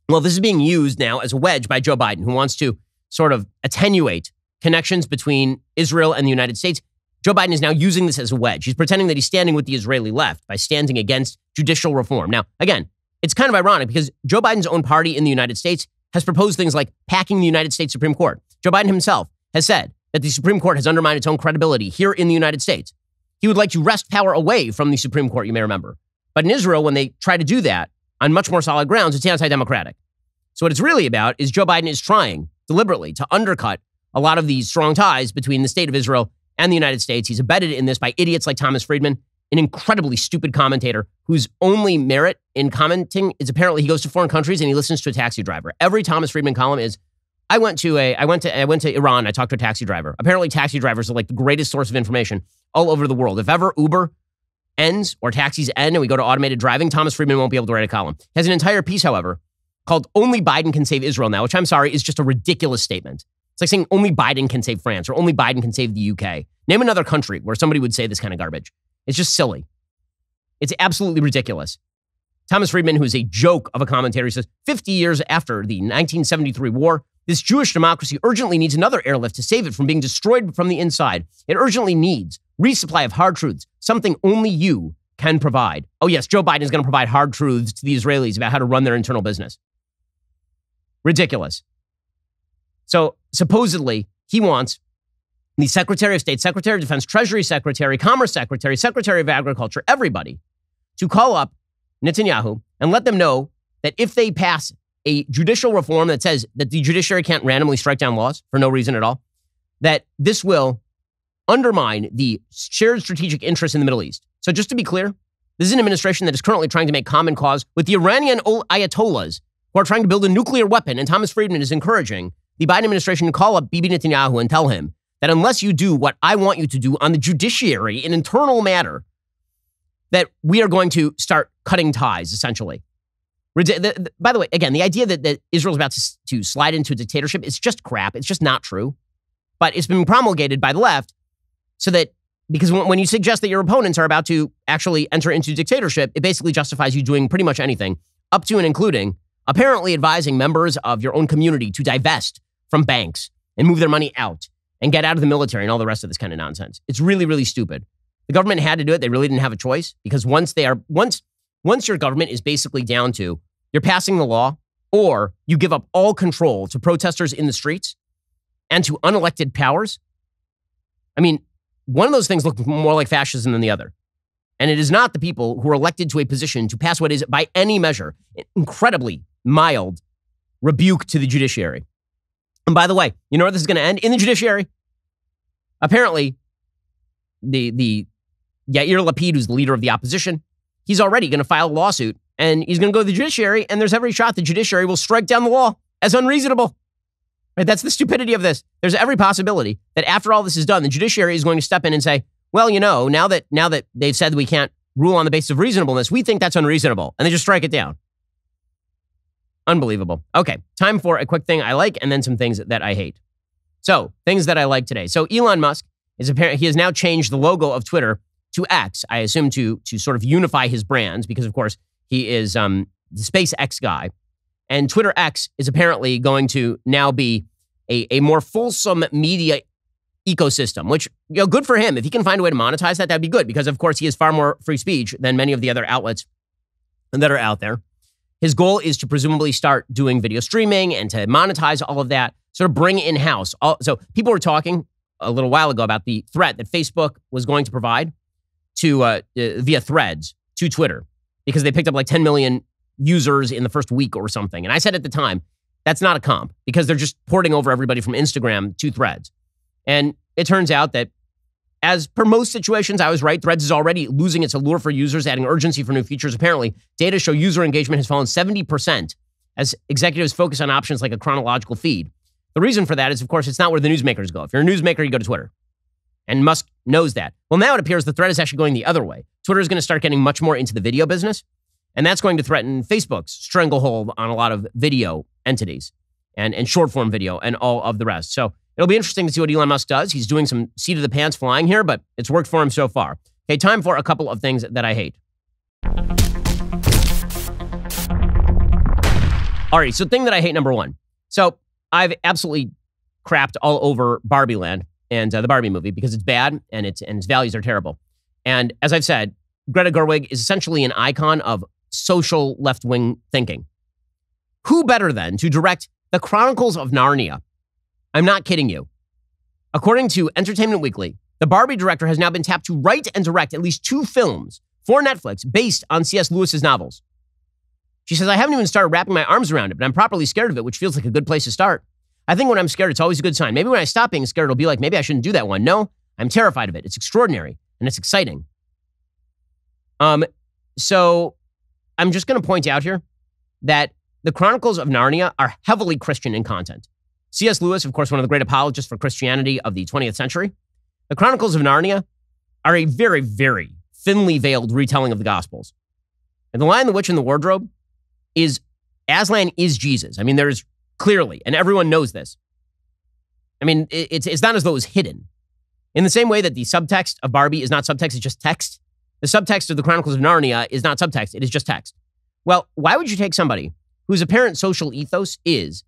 Well, this is being used now as a wedge by Joe Biden, who wants to sort of attenuate connections between Israel and the United States. Joe Biden is now using this as a wedge. He's pretending that he's standing with the Israeli left by standing against judicial reform. Now, again, it's kind of ironic because Joe Biden's own party in the United States has proposed things like packing the United States Supreme Court. Joe Biden himself has said that the Supreme Court has undermined its own credibility here in the United States. He would like to wrest power away from the Supreme Court, you may remember. But in Israel, when they try to do that on much more solid grounds, it's anti-democratic. So what it's really about is Joe Biden is trying deliberately to undercut a lot of these strong ties between the state of Israel and the United States. He's abetted in this by idiots like Thomas Friedman, an incredibly stupid commentator whose only merit in commenting is apparently he goes to foreign countries and he listens to a taxi driver. Every Thomas Friedman column is, I went to Iran, I talked to a taxi driver. Apparently taxi drivers are like the greatest source of information all over the world. If ever Uber ends or taxis end and we go to automated driving, Thomas Friedman won't be able to write a column. He has an entire piece, however, called Only Biden Can Save Israel Now, which I'm sorry is just a ridiculous statement. It's like saying only Biden can save France or only Biden can save the UK. Name another country where somebody would say this kind of garbage. It's just silly. It's absolutely ridiculous. Thomas Friedman, who's a joke of a commentator, says, 50 years after the 1973 war, this Jewish democracy urgently needs another airlift to save it from being destroyed from the inside. It urgently needs resupply of hard truths, something only you can provide. Oh yes, Joe Biden is going to provide hard truths to the Israelis about how to run their internal business. Ridiculous. So supposedly he wants the Secretary of State, Secretary of Defense, Treasury Secretary, Commerce Secretary, Secretary of Agriculture, everybody to call up Netanyahu and let them know that if they pass a judicial reform that says that the judiciary can't randomly strike down laws for no reason at all, that this will undermine the shared strategic interests in the Middle East. So just to be clear, this is an administration that is currently trying to make common cause with the Iranian Ayatollahs who are trying to build a nuclear weapon. And Thomas Friedman is encouraging the Biden administration to call up Bibi Netanyahu and tell him that unless you do what I want you to do on the judiciary, an internal matter, that we are going to start cutting ties, essentially. By the way, again, the idea that Israel's about to slide into a dictatorship is just crap. It's just not true. But it's been promulgated by the left so that, because when you suggest that your opponents are about to actually enter into dictatorship, it basically justifies you doing pretty much anything, up to and including apparently advising members of your own community to divest from banks and move their money out and get out of the military and all the rest of this kind of nonsense. It's really, really stupid. The government had to do it. They really didn't have a choice because once your government is basically down to you're passing the law or you give up all control to protesters in the streets and to unelected powers. I mean, one of those things look more like fascism than the other. And it is not the people who are elected to a position to pass what is, by any measure, an incredibly mild rebuke to the judiciary. And by the way, you know where this is going to end? In the judiciary. Apparently, the Yair Lapid, who's the leader of the opposition, he's already going to file a lawsuit and he's going to go to the judiciary, and there's every shot the judiciary will strike down the law as unreasonable. Right? That's the stupidity of this. There's every possibility that after all this is done, the judiciary is going to step in and say, well, you know, now that they've said we can't rule on the basis of reasonableness, we think that's unreasonable. And they just strike it down. Unbelievable. Okay, time for a quick thing I like and then some things that I hate. So, things that I like today. So, Elon Musk he has now changed the logo of Twitter to X, I assume to sort of unify his brands because, of course, he is the SpaceX guy. And Twitter X is apparently going to now be a more fulsome media ecosystem, which, you know, good for him. If he can find a way to monetize that'd be good because, of course, he has far more free speech than many of the other outlets that are out there. His goal is to presumably start doing video streaming and to monetize all of that, sort of bring in-house. So people were talking a little while ago about the threat that Facebook was going to provide to via threads to Twitter because they picked up like 10 million users in the first week or something. And I said at the time, that's not a comp because they're just porting over everybody from Instagram to Threads. And it turns out that as per most situations, I was right. Threads is already losing its allure for users, adding urgency for new features. Apparently, data show user engagement has fallen 70% as executives focus on options like a chronological feed. The reason for that is, of course, it's not where the newsmakers go. If you're a newsmaker, you go to Twitter. And Musk knows that. Well, now it appears the thread is actually going the other way. Twitter is going to start getting much more into the video business. And that's going to threaten Facebook's stranglehold on a lot of video entities and short form video and all of the rest. So it'll be interesting to see what Elon Musk does. He's doing some seat of the pants flying here, but it's worked for him so far. Okay, time for a couple of things that I hate. All right, so thing that I hate, number one. So I've absolutely crapped all over Barbie Land and the Barbie movie because it's bad and its values are terrible. And as I've said, Greta Gerwig is essentially an icon of social left-wing thinking. Who better then to direct The Chronicles of Narnia? I'm not kidding you. According to Entertainment Weekly, the Barbie director has now been tapped to write and direct at least 2 films for Netflix based on C.S. Lewis's novels. She says, I haven't even started wrapping my arms around it, but I'm properly scared of it, which feels like a good place to start. I think when I'm scared, it's always a good sign. Maybe when I stop being scared, it'll be like, maybe I shouldn't do that one. No, I'm terrified of it. It's extraordinary and it's exciting. So I'm just going to point out here that the Chronicles of Narnia are heavily Christian in content. C.S. Lewis, of course, one of the great apologists for Christianity of the 20th century. The Chronicles of Narnia are a very, very thinly veiled retelling of the Gospels. And The Lion, the Witch, and the Wardrobe is Aslan is Jesus. I mean, there's clearly, and everyone knows this. I mean, it's not as though it was hidden. In the same way that the subtext of Barbie is not subtext, it's just text. The subtext of the Chronicles of Narnia is not subtext, it is just text. Well, why would you take somebody whose apparent social ethos is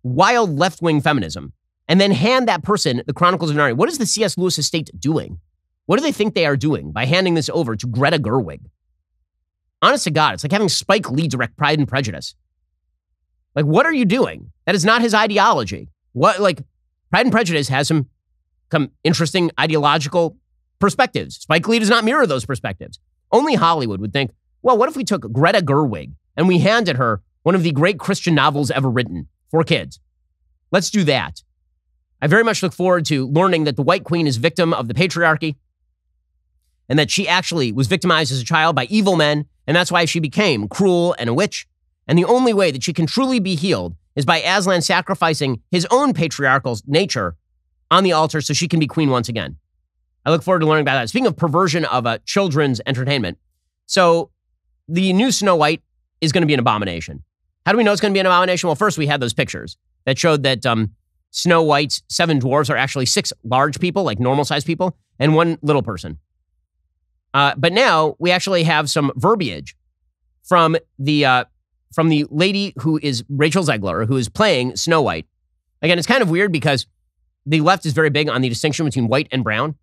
wild left-wing feminism and then hand that person the Chronicles of Narnia? What is the C.S. Lewis estate doing? What do they think they are doing by handing this over to Greta Gerwig? Honest to God, it's like having Spike Lee direct Pride and Prejudice. Like, what are you doing? That is not his ideology. What, like, Pride and Prejudice has some interesting ideological perspectives. Spike Lee does not mirror those perspectives. Only Hollywood would think, well, what if we took Greta Gerwig and we handed her one of the great Christian novels ever written for kids? Let's do that. I very much look forward to learning that the White Queen is victim of the patriarchy and that she actually was victimized as a child by evil men, and that's why she became cruel and a witch. And the only way that she can truly be healed is by Aslan sacrificing his own patriarchal nature on the altar so she can be queen once again. I look forward to learning about that. Speaking of perversion of children's entertainment, so the new Snow White is going to be an abomination. How do we know it's going to be an abomination? Well, first we had those pictures that showed that Snow White's 7 dwarves are actually 6 large people, like normal-sized people, and 1 little person. But now we actually have some verbiage from the lady who is Rachel Zegler, who is playing Snow White. Again, it's kind of weird because the left is very big on the distinction between white and brown.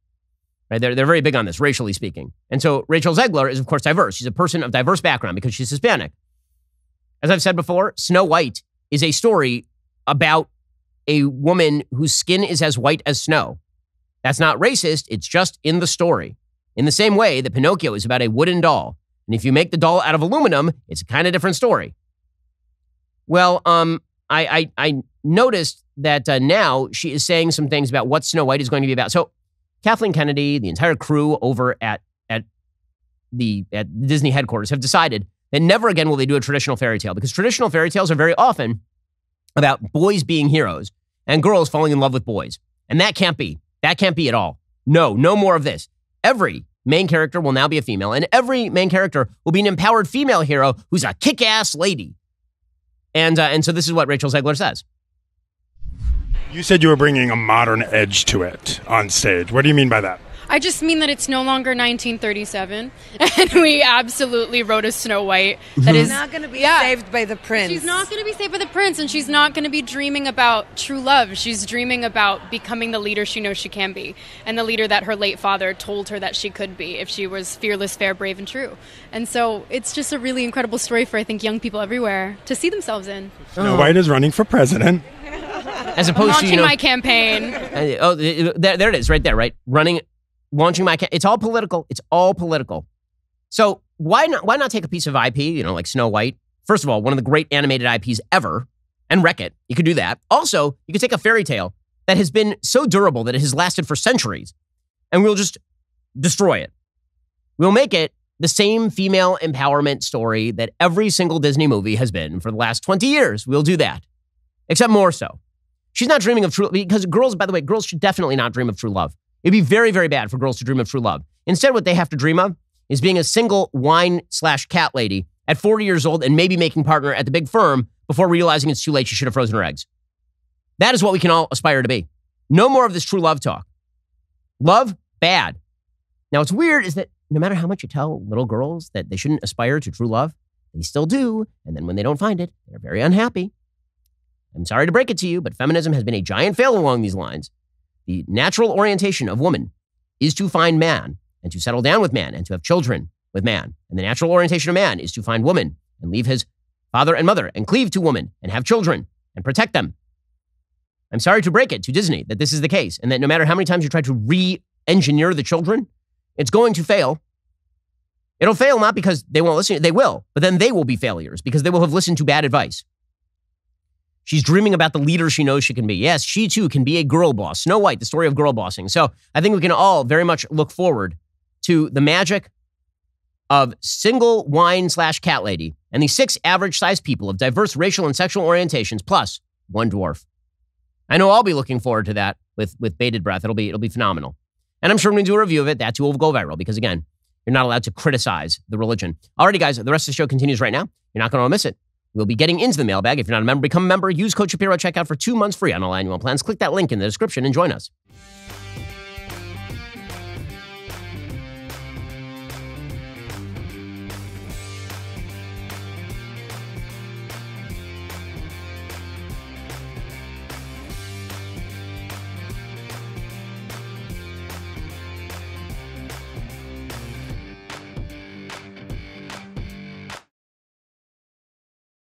Right? They're very big on this, racially speaking. And so Rachel Zegler is, of course, diverse. She's a person of diverse background because she's Hispanic. As I've said before, Snow White is a story about a woman whose skin is as white as snow. That's not racist. It's just in the story. In the same way that Pinocchio is about a wooden doll. And if you make the doll out of aluminum, it's a kind of different story. Well, I noticed that now she is saying some things about what Snow White is going to be about. So Kathleen Kennedy, the entire crew over at Disney headquarters have decided that never again will they do a traditional fairy tale, because traditional fairy tales are very often about boys being heroes and girls falling in love with boys. And that can't be. That can't be at all. No more of this. Every main character will now be a female, and every main character will be an empowered female hero who's a kick-ass lady. And so this is what Rachel Zegler says. You said you were bringing a modern edge to it on stage. What do you mean by that? I just mean that it's no longer 1937, and we absolutely wrote a Snow White that is not going to be saved by the prince. She's not going to be saved by the prince, and she's not going to be dreaming about true love. She's dreaming about becoming the leader she knows she can be, and the leader that her late father told her that she could be if she was fearless, fair, brave, and true. And so it's just a really incredible story for, I think, young people everywhere to see themselves in. Snow White is running for president. As opposed to, my campaign. There it is, right there, right? Launching my campaign. It's all political. It's all political. So why not take a piece of IP, like Snow White? First of all, one of the great animated IPs ever, and wreck it. You could do that. Also, you could take a fairy tale that has been so durable that it has lasted for centuries, and we'll just destroy it. We'll make it the same female empowerment story that every single Disney movie has been for the last 20 years. We'll do that, except more so. She's not dreaming of true love, because girls, by the way, girls should definitely not dream of true love. It'd be very, very bad for girls to dream of true love. Instead, what they have to dream of is being a single wine/cat lady at 40 years old and maybe making partner at the big firm before realizing it's too late, she should have frozen her eggs. That is what we can all aspire to be. No more of this true love talk. Love, bad. Now, what's weird is that no matter how much you tell little girls that they shouldn't aspire to true love, they still do. And then when they don't find it, they're very unhappy. I'm sorry to break it to you, but feminism has been a giant fail along these lines. The natural orientation of woman is to find man and to settle down with man and to have children with man. And the natural orientation of man is to find woman and leave his father and mother and cleave to woman and have children and protect them. I'm sorry to break it to Disney that this is the case and that no matter how many times you try to re-engineer the children, it's going to fail. It'll fail not because they won't listen. They will, but then they will be failures because they will have listened to bad advice. She's dreaming about the leader she knows she can be. Yes, she too can be a girl boss. Snow White, the story of girl bossing. So I think we can all very much look forward to the magic of single wine/cat lady and the 6 average-sized people of diverse racial and sexual orientations, plus one dwarf. I know I'll be looking forward to that with bated breath. It'll be phenomenal. And I'm sure we're going to do a review of it. That too will go viral because, again, you're not allowed to criticize the religion. Alrighty, guys, the rest of the show continues right now. You're not going to miss it. We'll be getting into the mailbag. If you're not a member, become a member. Use code Shapiro at checkout for 2 months free on all annual plans. Click that link in the description and join us.